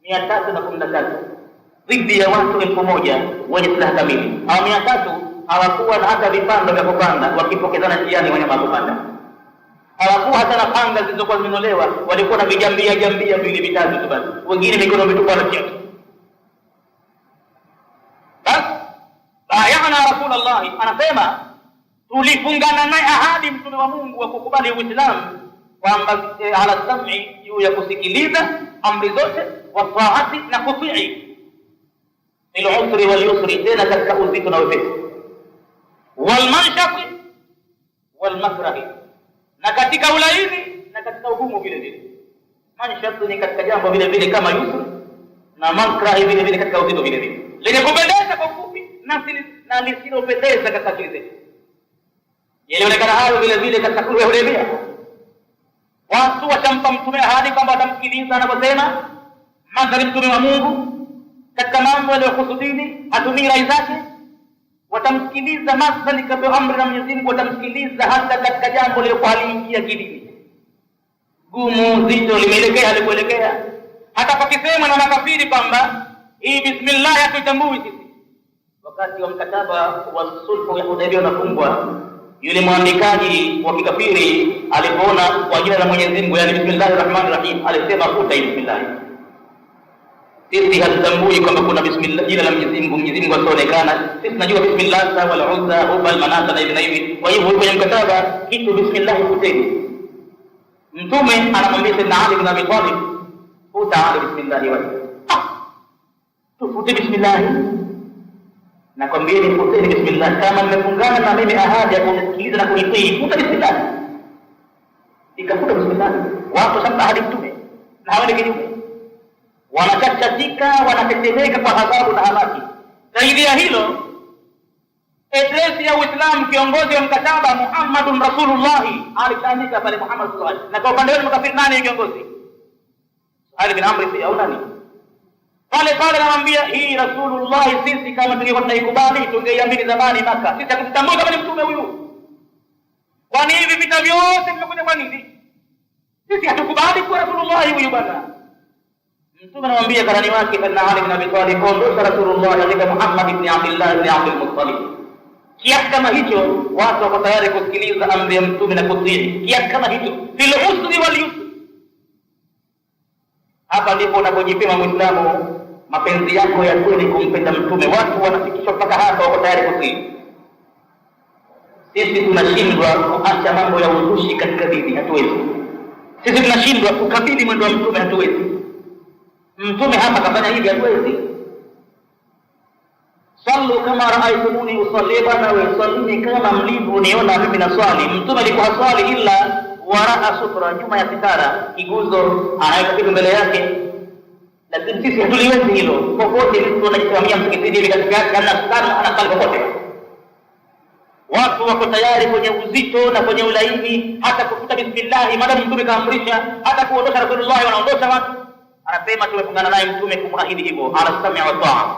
313 dhidi ya watu 1000 wenye silaha kamili. Hao 300 hawakuwa na hata vipando vya kupanda, wakipokezana njiani wanyama kupanda. Hawakuwa hata na panga zilizokuwa zimenolewa, walikuwa na vijambia vile vitatu tu basi, wengine mikono mitupu na kiatu. Bas bayana Rasulullah anasema tulifungana naye ahadi mtume wa Mungu wa kukubali Uislamu kwamba ala sam'i, juu ya kusikiliza amri zote, wa taati, na kutii, bil usri wal yusri, tena katika uzito na wepesi, wal manshati wal makrahi, na katika ulaini na katika ugumu vile vile. Manshati ni katika jambo vile vile kama yusri, na makrahi vile vile katika uzito vile vile, lenye kupendeza kwa ufupi na lisilopendeza katika akili zetu. Ilionekana hayo vile vile katika kule Hudaybiyah, watu watampa mtume ahadi kwamba watamsikiliza anaposema madhali mtume wa Mungu katika mambo yaliyokusudini, hatumii rai zake, watamsikiliza madhali kapewa amri na Mwenyezi Mungu, watamsikiliza hata katika jambo lililokuwa haliingia kidini, gumu zito limeelekea halikuelekea. Hata pakisema na makafiri kwamba hii bismillah hatuitambui sisi, wakati wa mkataba wa sulhu ya Hudaybiyah unafungwa, yule mwandikaji wa kikafiri alipoona kwa jina la Mwenyezi Mungu, yani bismillahir rahmanir rahim, alisema futa hii bismillah. Sisi hatutambui kwamba kuna bismillah jina la Mwenyezi Mungu, Mwenyezi Mungu asionekana. Sisi tunajua bismillah wal uzza hubal manata na hivi. Kwa hivyo kwenye mkataba kitu bismillah futeni. Mtume anamwambia Sayyidina Ali bin Abi Talib, futa Ali bismillah wa tufute bismillah. nakwambieni mfuteni bismillah. Kama mmefungana na mimi ahadi ya kunisikiliza na kunitii, futa bismillah. Ikafuta bismillah. Watu sasa ahadi mtume na hawana kinyume, wanachachatika, wanatetemeka kwa ghadhabu na hamaki. Zaidi ya hilo, adresi ya Uislamu, kiongozi wa mkataba Muhammadun Rasulullah, aliandika pale Muhammad sallallahu alaihi wasallam. Na kwa upande wenu mkafiri nani kiongozi? Ali bin Amr au nani? Pale anamwambia hii Rasulullah, sisi kama tungekuwa tunaikubali tungeiamini zamani Maka. Sisi hatukutambua kama ni mtume huyu. Kwani hivi vita vyote vimekuja kwa nini? Sisi hatukubali kwa Rasulullah huyu bwana. Mtume anamwambia karani wake kana Ali bin Abi Talib, ondosha Rasulullah alika Muhammad ibn Abdullah ibn Abdul Muttalib. Kiasi kama hicho watu wako tayari kusikiliza amri ya mtume na kutii. Kiasi kama hicho, fil usri wal yusri. Hapa ndipo unapojipima Muislamu mapenzi yako ya kweli kumpenda mtume. Watu wanafikishwa mpaka hapa, wako tayari kutii. Sisi tunashindwa kuacha mambo ya uzushi katika dini, hatuwezi. Sisi tunashindwa kukabili mwendo wa mtume, hatuwezi. Mtume hapa kafanya hivi, hatuwezi. Sallu kama raaitumuni usalli, bana wa sallini kama mlivyoniona mimi na swali. Mtume alikuwa swali ila waraa sutra, nyuma ya sitara, kiguzo anaweka kitu mbele yake. Lakini sisi hatuliwezi hilo. Popote mtu anajisimamia msikitini hivi katikati anasali popote. Watu wako tayari kwenye uzito na kwenye ulaini, hata kufuta bismillah madamu mtume kaamrisha, hata kuondosha Rasulullah wanaondosha watu. Anasema tumefungana naye mtume kumwahidi hivyo, anastamia wa taa,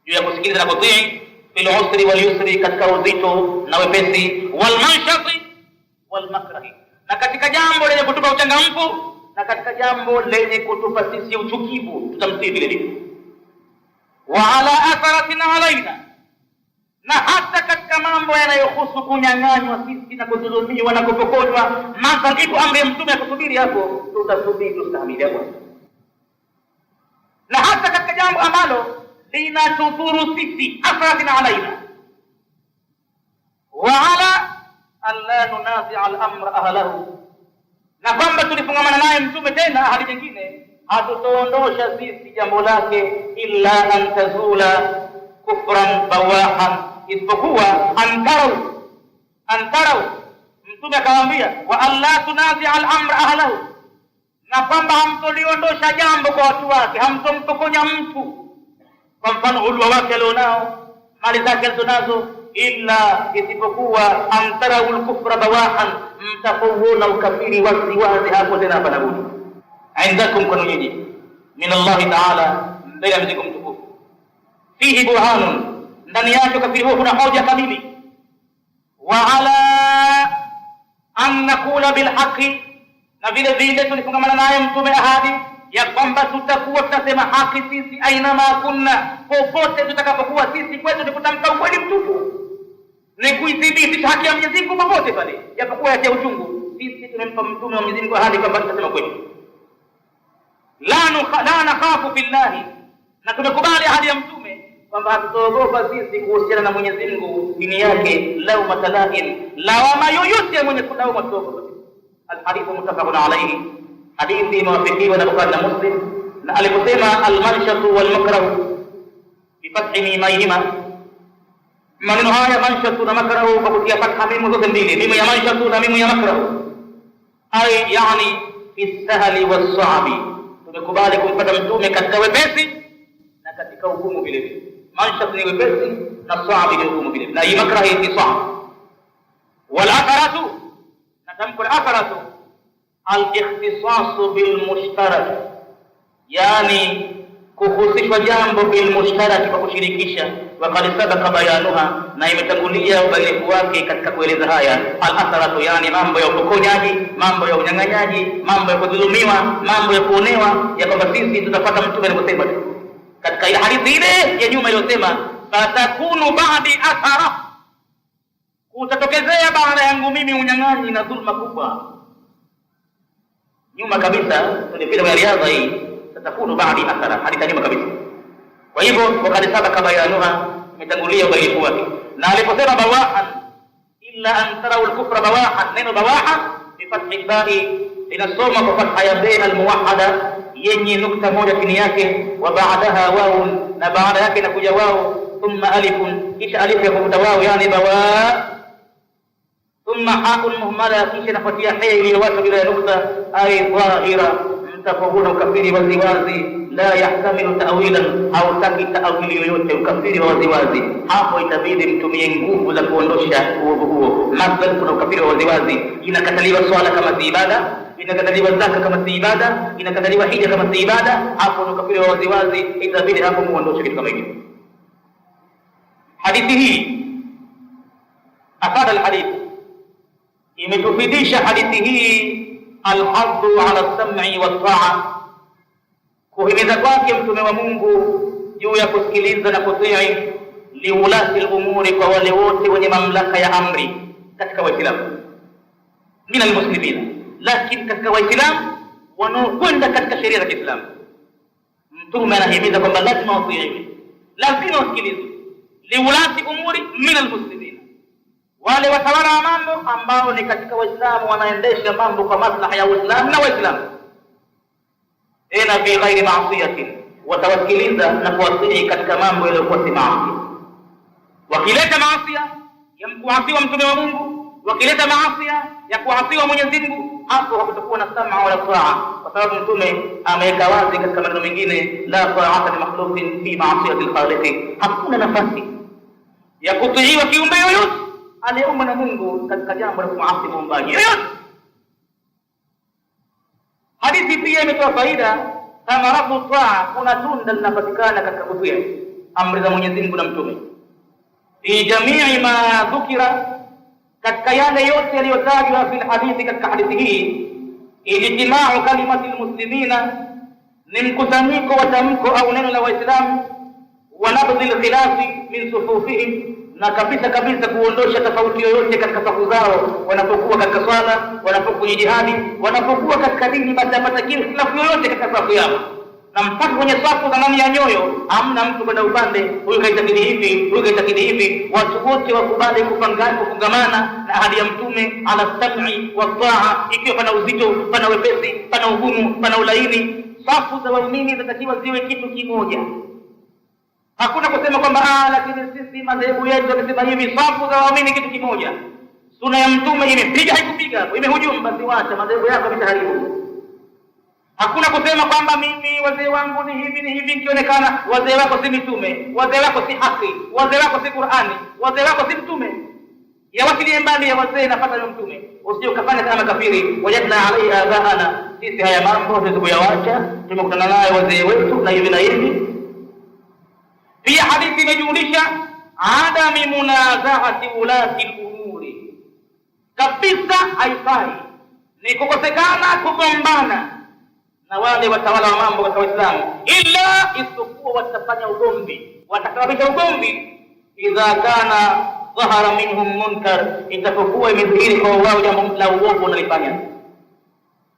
juu ya kusikiliza na kutii, fil usri wal yusri, katika uzito na wepesi, wal manshati wal makrahi, na katika jambo lenye kutupa uchangamfu na katika jambo lenye kutupa sisi uchukivu, tutamtii vile vile. Wa ala atharatina alaina, na hata katika mambo yanayohusu kunyang'anywa sisi na kudhulumiwa na kupokonywa, mathalan ipo amri ya mtume ya kusubiri, hapo tutasubiri, tustahimili hapo. Na hata katika jambo ambalo linatudhuru sisi, atharatina alaina, wa ala alla nunazi'a al-amra ahlahu, na kwamba tulifungamana naye mtume tena ahadi nyingine, hatutoondosha sisi jambo lake illa an tazula kufran bawahan, isipokuwa antarau. Mtume akawaambia wa alla tunazi'a al-amra ahlahu, na kwamba hamtoliondosha jambo kwa watu wake, hamtompokonya mtu kwa mfano ulwa wake alionao, mali zake alizonazo, illa isipokuwa antarau al-kufra bawahan, mtafawuna ukafiri wazi wazi hapo tena hapa nabudi. Indakum kunu nyinyi min Allah ta'ala, mbele ya mzigo mtukufu, fihi burhanun, ndani yake kafiri huo kuna hoja kamili. Wa ala an nakula bil haqi, na vile vile tulifungamana naye mtume ahadi ya kwamba tutakuwa tutasema haki sisi aina ma kunna, popote tutakapokuwa sisi. Kwetu ni kutamka ukweli mtupu, ni kuidhibitisha haki ya Mwenyezi Mungu popote pale, japokuwa yatia uchungu. Sisi tumempa mtume wa Mwenyezi Mungu ahadi kwamba tutasema kweli. La nakhafu billahi, na tumekubali ahadi ya mtume kwamba hatutoogopa sisi kuhusiana na Mwenyezi Mungu dini yake, lauma talahin, lawama yoyote mwenye kulauma tuogopa. Alhadithu muttafaqun alayhi, hadithi imewafikiwa na Bukhari na Muslim. Na aliposema almanshatu walmakrahu bifathi mimaihima, maneno haya manshatu na makrahu kwa kutia fatha mimu zote mbili, mimu ya manshatu na mimu ya makrahu, ay yani fi sahli was-sa'bi, tumekubali kumpata mtume katika wepesi na katika hukumu vile vile. Manshatu ni wepesi na sa'bi ni hukumu vile, na hii makrahi ni sa'b. Wal atharatu, na tamko la atharatu al-ikhtisasu bil mushtarak, yani kuhusishwa jambo bil mushtarak, kwa kushirikisha. Wa qad sabaqa bayanuha, na imetangulia ubainifu wake katika kueleza haya. Al-atharatu yani mambo ya upokonyaji, mambo ya unyang'anyaji, mambo ya kudhulumiwa, mambo ya kuonewa, ya kwamba sisi tutapata mtume aliposema katika ile hadithi ile ya nyuma iliyosema fatakunu ba'di athara, utatokezea baada yangu mimi unyang'anyi na dhulma kubwa. Nyuma kabisa tulipita kwa riadha hii, tatakunu ba'di athara, hadithi nyuma kabisa. Kwa hivyo wakati sabaka bayanuha, imetangulia ubainifu wake. Na aliposema bawahan, illa an tarau al-kufra bawahan, neno bawahan bi fathi al-ba'i linasoma kwa fatha ya bain al-muwahhada yenye nukta moja chini yake, wa ba'daha waun, na baada yake inakuja wao, thumma alifun, kisha alif ya kuvuta wao, yani bawa, thumma haun muhmala, kisha nafuatia ha iliyowachwa bila nukta, ay dhahira, mtafawuna ukafiri waziwazi, la yahtamilu ta'wilan, au taki ta'wili yoyote, ukafiri waziwazi. Hapo itabidi mtumie nguvu za kuondosha uovu huo. Mathalan, kuna ukafiri waziwazi, inakataliwa swala kama si ibada, inakataliwa zaka kama si ibada, inakataliwa hija kama si ibada. Hapo ni ukafiri waziwazi, itabidi hapo muondoshe kitu kama hicho. Hadithi hii, afada alhadith, imetufidisha hadithi hii alhaddu ala sam'i wa ta'a, kuhimiza kwake mtume wa Mungu juu ya kusikiliza na kutii liulati al-umuri, kwa wale wote wenye mamlaka ya amri katika Waislamu, min almuslimina, lakini katika Waislamu wanaokwenda katika sheria za Kiislamu. Mtume anahimiza kwamba lazima watii, lazima wasikilize liulati umuri min almuslimina, wale watawala wa mambo ambao ni katika Waislamu, wanaendesha mambo kwa maslaha ya Uislamu na Waislamu, tena fi ghairi ma'siyatin, watawasikiliza na kuwatii katika mambo yaliyokuwa si maasi. Wakileta maasi ya kuasiwa mtume wa Mungu, wakileta maasi ya kuasiwa Mwenyezi Mungu, hapo hakutakuwa na sam'a wala ta'a, kwa sababu mtume ameweka wazi katika maneno mengine, la ta'ata li makhluqin fi ma'siyati al-khaliq, hakuna nafasi ya kutiiwa kiumbe yoyote aliyeumba na Mungu katika jambo la kuasi muumbaji yoyote. Hadithi pia imetoa faida kama rafu taa, kuna tunda linapatikana katika kutii amri za Mwenyezi Mungu na mtume. Fi jamii ma dhukira, katika yale yote yaliyotajwa fi hadithi, katika hadithi hii, ijtimau kalimati almuslimina, ni mkusanyiko wa tamko au neno la Waislamu, wa nabdhi alkhilafi min sufufihim, na kabisa kuondosha tofauti yoyote katika safu zao, wanapokuwa katika swala, wanapokuwa kwenye jihadi, wanapokuwa katika dini, basi hapatakiwi khilafu yoyote katika safu yao. Na mpaka kwenye safu za ndani ya nyoyo, hamna mtu kwenda upande, huyu kaitakidi hivi, huyu kaitakidi hivi. Watu wote wakubali kufungamana na ahadi ya mtume, ala sam'i wa ta'a, ikiwa pana uzito, pana wepesi, pana ugumu, pana ulaini. Safu za waumini zinatakiwa ziwe kitu kimoja. Hakuna kusema kwamba lakini sisi madhehebu yetu yanasema hivi. Safu za waumini kitu kimoja. Sunna ya mtume imepiga haikupiga, imehujumu, basi wacha madhehebu yako vitaharibu. Hakuna kusema kwamba mimi wazee wangu ni hivi, nikionekana wazee wako si mitume, wazee wako si haki, wazee wako si Qur'ani, wazee wako si mtume. Ya wakilie mbali ya wazee napata na mtume. Usije ukafanya kama kafiri, wajadna alaihi abaana, sisi haya mambo tusiyawacha, tumekutana nayo wazee wetu na hivi na hivi. Pia hadithi imejumlisha adami munazaati ulati al-umuri, kabisa haifai ni kukosekana kugombana na wale watawala wa mambo katika Uislamu, illa isipokuwa watafanya ugomvi, watakabisha ugomvi idha kana dhahara minhum munkar, itapokuwa imedhihiri kwa wao jambo la uovu wanalifanya,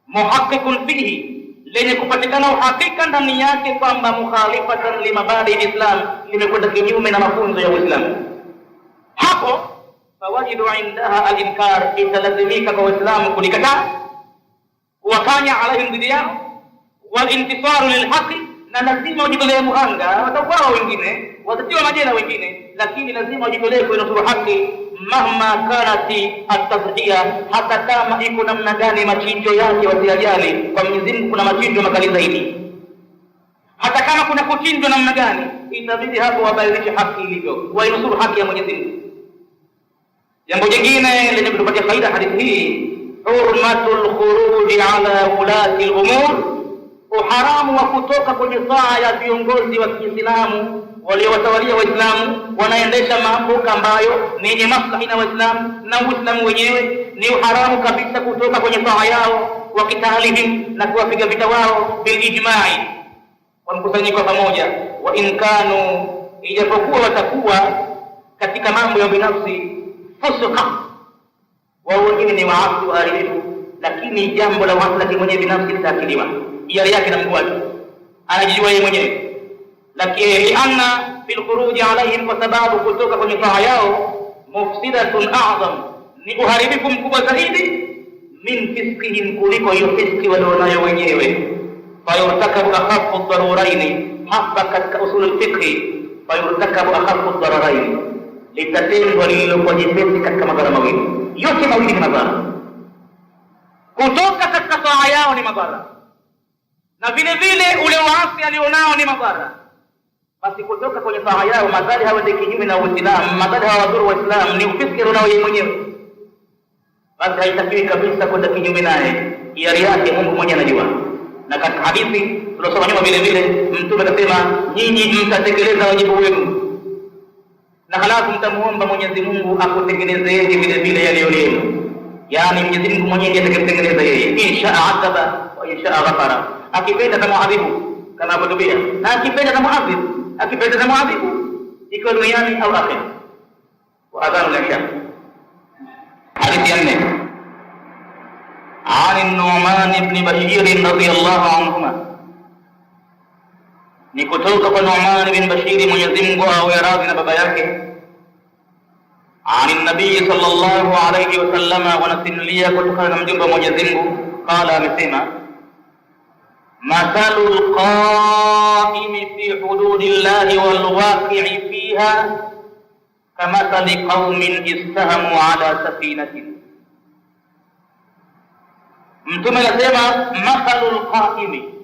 muhaqqiqun fihi, lenye kupatikana uhakika ndani yake kwamba mukhalifatan limabadi al-Islam, limekwenda kinyume na mafunzo ya Uislamu. Hapo fawajidu indaha al-inkar, italazimika kwa Uislamu kulikataa, kuwafanya alaihim dhidi yao, walintisaru lilhaqi, na lazima wajitolee muhanga. Watakuwa wengine watatiwa majela wengine, lakini lazima wajitolee kuinusuru haki, mahma kanati at-tadhiya, hata kama iko namna gani machinjo yake wasiyajali. Kwa Mwenyezi Mungu kuna machinjo makali zaidi, hata kama kuna kuchinjwa namna gani, itabidi hapo wabadilishe haki ilivyo, wainusuru haki ya Mwenyezi Mungu. Jambo jingine lenye kutupatia faida hadithi hii, hurmatul khuruji ala ulati al-umur, uharamu wa kutoka kwenye saa ya viongozi wa Kiislamu waliowatawalia Waislamu, wanaendesha mambo ambayo ni yenye maslahi na Waislamu na Uislamu wenyewe. Ni uharamu kabisa kutoka kwenye saa yao, wakitaalihim, na kuwapiga vita wao bil ijma'i, wamkusanyiko pamoja. Wa in kanu, ijapokuwa watakuwa katika mambo ya binafsi, fusuka, wao wengine ni waasi waharibifu, lakini jambo la maslahi mwenyewe binafsi litaakiliwa, hiari yake na Mungu wake, anajijua yeye mwenyewe. Lakini lianna fil khuruji alaihim, kwa sababu kutoka kwenye taa yao, mufsidatun a'zam, ni uharibifu mkubwa zaidi, min fiskihim, kuliko hiyo fiski walionayo wenyewe. Fayurtakabu akhafu ad-daruraini, hasa katika usul al-fiqh fayurtakabu akhafu dhararaini, litatendwa lililokuwa jepesi katika madhara mawili. Yote mawili ni madhara. Kutoka katika taa yao ni madhara, na vile vile ule waasi alionao ni madhara. Basi kutoka kwenye taa yao, madhara hawaende kinyume na Uislamu, madhara hawadhuru Waislamu, ni ufiski unao yeye mwenyewe. Basi haitakiwi kabisa kwenda kinyume naye, hiari yake Mungu mwenyewe anajua. Na katika hadithi tulosoma nyuma vile vile Mtume akasema, nyinyi mtatekeleza wajibu wenu na halafu mtamuomba Mwenyezi Mungu akutekelezeni vile vile yale yenu. Yani Mwenyezi Mungu mwenyewe ndiye atakayetekeleza yeye. Inshaa adaba wa inshaa ghafara. Akipenda atamuadhibu kama kutubia, na akipenda atamuadhibu, akipenda atamuadhibu ikiwa duniani au akhera. Wa adhanu al-isha. Hadithi ya 4 عن النعمان بن بشير رضي الله عنهما, ni kutoka kwa Nu'man bin Bashir, Mwenyezi Mungu awe radhi na baba yake. Ani nabii sallallahu alayhi wasallam, wanasimulia kutokana na mjumbe wa Mwenyezi Mungu, qala, amesema, mathalul qaimi fi hududillahi wal waqi'i fiha kamathali qaumin istahamu ala safinatin. Mtume anasema, mathalul qaimi,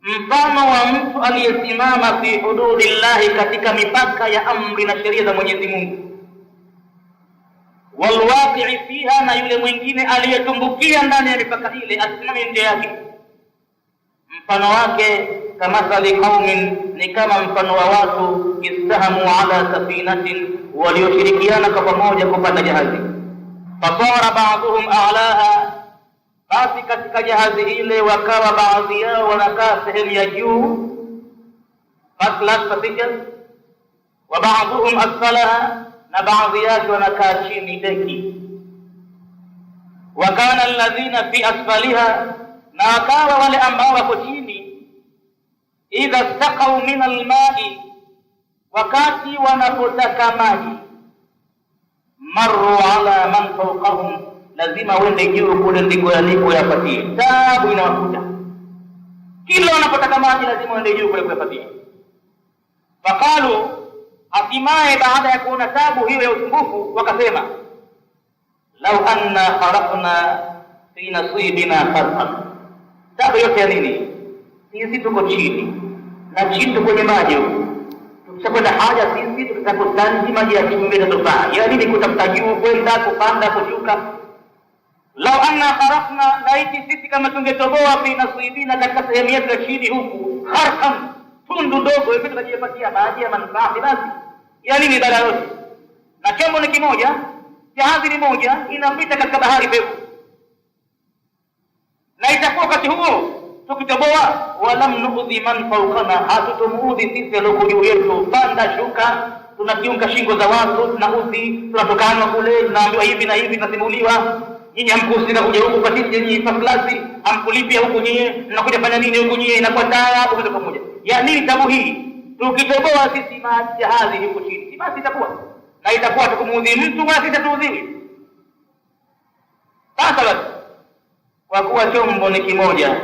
mfano wa mtu aliyesimama fi hududillahi, katika mipaka ya amri na sheria za Mwenyezi Mungu, wal waqi'i fiha, na yule mwingine aliyetumbukia ndani ya mipaka ile asimame nje yake. Mfano wake kamathali qaumin, ni kama mfano wa watu istahamu ala safinatin, walioshirikiana kwa pamoja kupanda jahazi. Fasara ba'dhum a'laha, basi katika jahazi ile wakawa baadhi yao wanakaa sehemu ya juu, first class passengers, wa ba'dhum asfalaha, na baadhi yake wanakaa chini deki. Wa kana alladhina fi asfaliha, na wakawa wale ambao wako chini, idha istaqaw min alma'i, wakati wanapotaka maji, marru ala man fawqahum, lazima wende juu kule ndiko yapatie. Taabu inawakuta kila wanapotaka maji, lazima wende juu kule kuyapatie. Faqalu, hatimaye baada ya kuona taabu hiyo ya usumbufu wakasema, lau anna kharaqna fi nasibina farqan. Taabu yote ya nini? Sisi tuko chini na chini kwenye maji huko, tukishakwenda haja sisi tutakustanji maji ya kimbele tofaa. Ya nini kutafuta juu kwenda kupanda kushuka? Lau anna kharaqna, laiti sisi kama tungetoboa fi nasibina, katika sehemu yetu ya chini huku, kharqan, tundu ndogo hivi, tukajipatia maji ya manufaa basi. Ya nini dala yote? Na chombo ni kimoja, jahazi ni moja, inapita katika bahari pevu. Na itakuwa wakati huo tukitoboa, walam nuudhi man fawqana, hatutumuudhi sisi aloko juu yetu. Panda shuka, tunakiunga shingo za watu, tunaudhi, tunatokanwa kule, tunaambiwa hivi na hivi, tunasimuliwa, nyinyi hamkusika kuja huku kwa sisi, nyinyi first class, hamkulipia huku, nyinyi mnakuja fanya nini huku, nyinyi inakuwa taabu kwa pamoja. Ya nini tabu hii? Tukitoboa sisi majahazi huko chini, basi itakuwa na itakuwa tukumuudhi mtu, basi tatuudhiwi. Sasa basi, kwa kuwa chombo ni kimoja,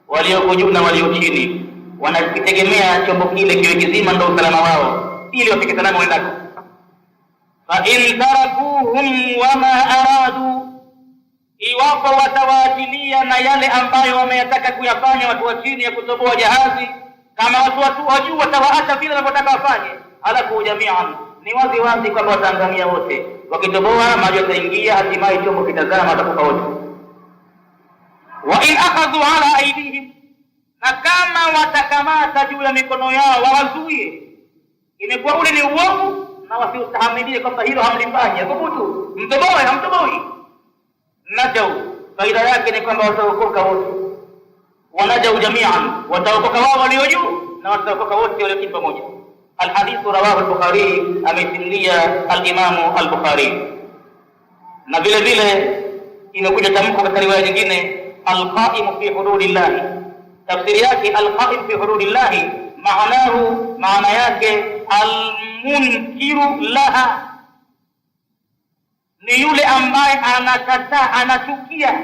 walioko juu na walio chini wanakitegemea chombo kile kiwe kizima ndio usalama wao, ili wafike salama wendako. Fa in tarakuhum wama aradu, iwapo watawaachilia na yale ambayo wameyataka kuyafanya watu wa chini ya kutoboa jahazi, kama watu wa juu watawaacha vile wanavyotaka wafanye, alafu jami'an, ni wazi wazi kwamba wataangamia wote. Wakitoboa maji yataingia, hatimaye chombo kitazama, watakufa wote. Wa in akhadhu ala aydihim, na kama watakamata juu ya mikono yao wawazuie, imekuwa ule ni uovu, na wasiustahimilie kwamba hilo hamlifanya, thubutu mtoboe, hamtoboi, najau, faida yake ni kwamba wataokoka wote. Wanajau jami'an, wataokoka wao walio juu na wataokoka wote walio chini pamoja. Alhadithu rawahu al-Bukhari, amesimulia al-Imamu al-Bukhari. Na vile vile imekuja tamko katika riwaya nyingine, al-qa'imu fi hududillahi, tafsiri yake al-qa'im fi hududillahi, maana yake al-munkiru laha, ni yule ambaye anakataa, anachukia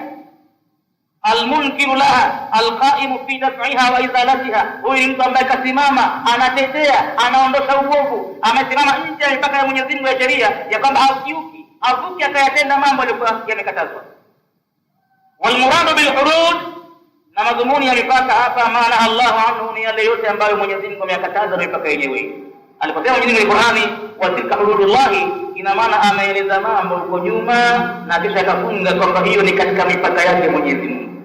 almunkiru laha alqaimu fi daf'iha wa izalatiha, huyu ni mtu ambaye kasimama anatetea, anaondosha uovu, amesimama nje ya mipaka ya Mwenyezi Mungu ya sheria, ya kwamba hakiuki, havuki akayatenda mambo yaliyokuwa yamekatazwa. Walmuradu bilhudud, na madhumuni ya mipaka hapa, maana Allahu anhu ni yale yote ambayo Mwenyezi Mungu ameyakataza mipaka yenyewe. Aliposema Mwenyezi Mungu Qur'ani, wa tilka hududullahi, ina maana ameeleza mambo huko nyuma na kisha akafunga kwamba hiyo ni katika mipaka yake Mwenyezi Mungu,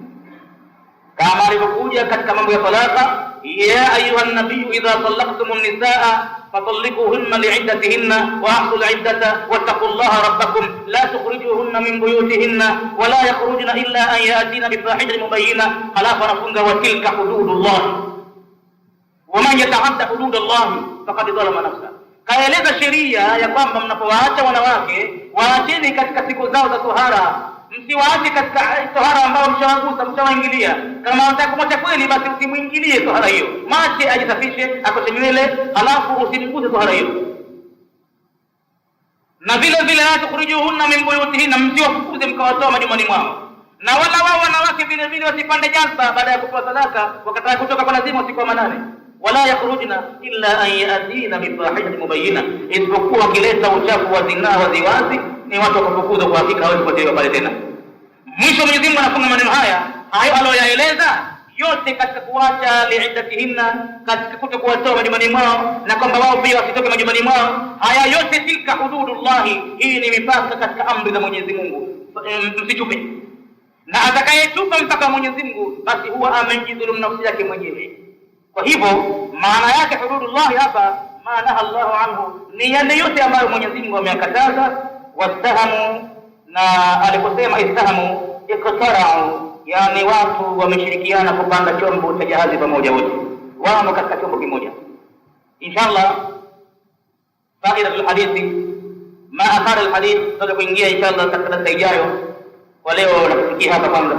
kama alivyokuja katika mambo ya talaka, ya ayuha nabiyyu idha talaqtumun nisaa fatalliquhunna li'iddatihinna wa ahsul 'iddata wattaqullaha rabbakum la tukhrijuhunna min buyutihinna wa la yakhrujna illa an ya'tina bi fahishatin mubayyinah. Halafu anafunga wa tilka hududullah wa man yata'adda hududallah faqad zalama nafsa. Kaeleza sheria ya kwamba mnapowaacha wanawake, waacheni katika siku zao za tohara, msiwaache katika tohara ambao mshawagusa, mshawaingilia. Kama unataka kumwacha kweli, basi usimuingilie tohara hiyo, mache ajisafishe, akoshe nywele, halafu usimguse tohara hiyo. Na vile vile la tukhrijuhunna min buyutihinna, msiwafukuze mkawatoa majumbani mwao. Na wala wao wanawake vile vile wasipande jazba baada ya kutoa sadaka, wakataka kutoka kwa lazima usiku wa manane. Wala yakhrujna illa an yatina bi fahishatin mubayyinah, isipokuwa wakileta uchafu wa zinaa waziwazi, ni watu wakufukuzwa kwa hakika, hawezi kutolewa pale tena. Mwisho Mwenyezi Mungu anafunga maneno haya hayo aliyoyaeleza yote katika kuacha li'iddatihinna, katika kutokuwatoa majumbani mwao, na kwamba wao pia wasitoke majumbani mwao. Haya yote tilka hududullahi, hii ni mipaka katika amri za Mwenyezi Mungu, msichupe. Na atakayetupa mpaka wa Mwenyezi Mungu, basi huwa amejidhulumu nafsi yake mwenyewe. Kwa hivyo maana yake hududullahi hapa, maana Allahu anhu ni yale yote ambayo Mwenyezi Mungu ameyakataza. Wastahamu, na aliposema istahamu, iktara'u, yani watu wameshirikiana kupanda chombo cha jahazi pamoja, wote wamo katika chombo kimoja. Inshallah faida alhadithi ma akhara alhadith, tutakuingia inshallah katika darasa ijayo. Kwa leo nafikia hapa kwanza.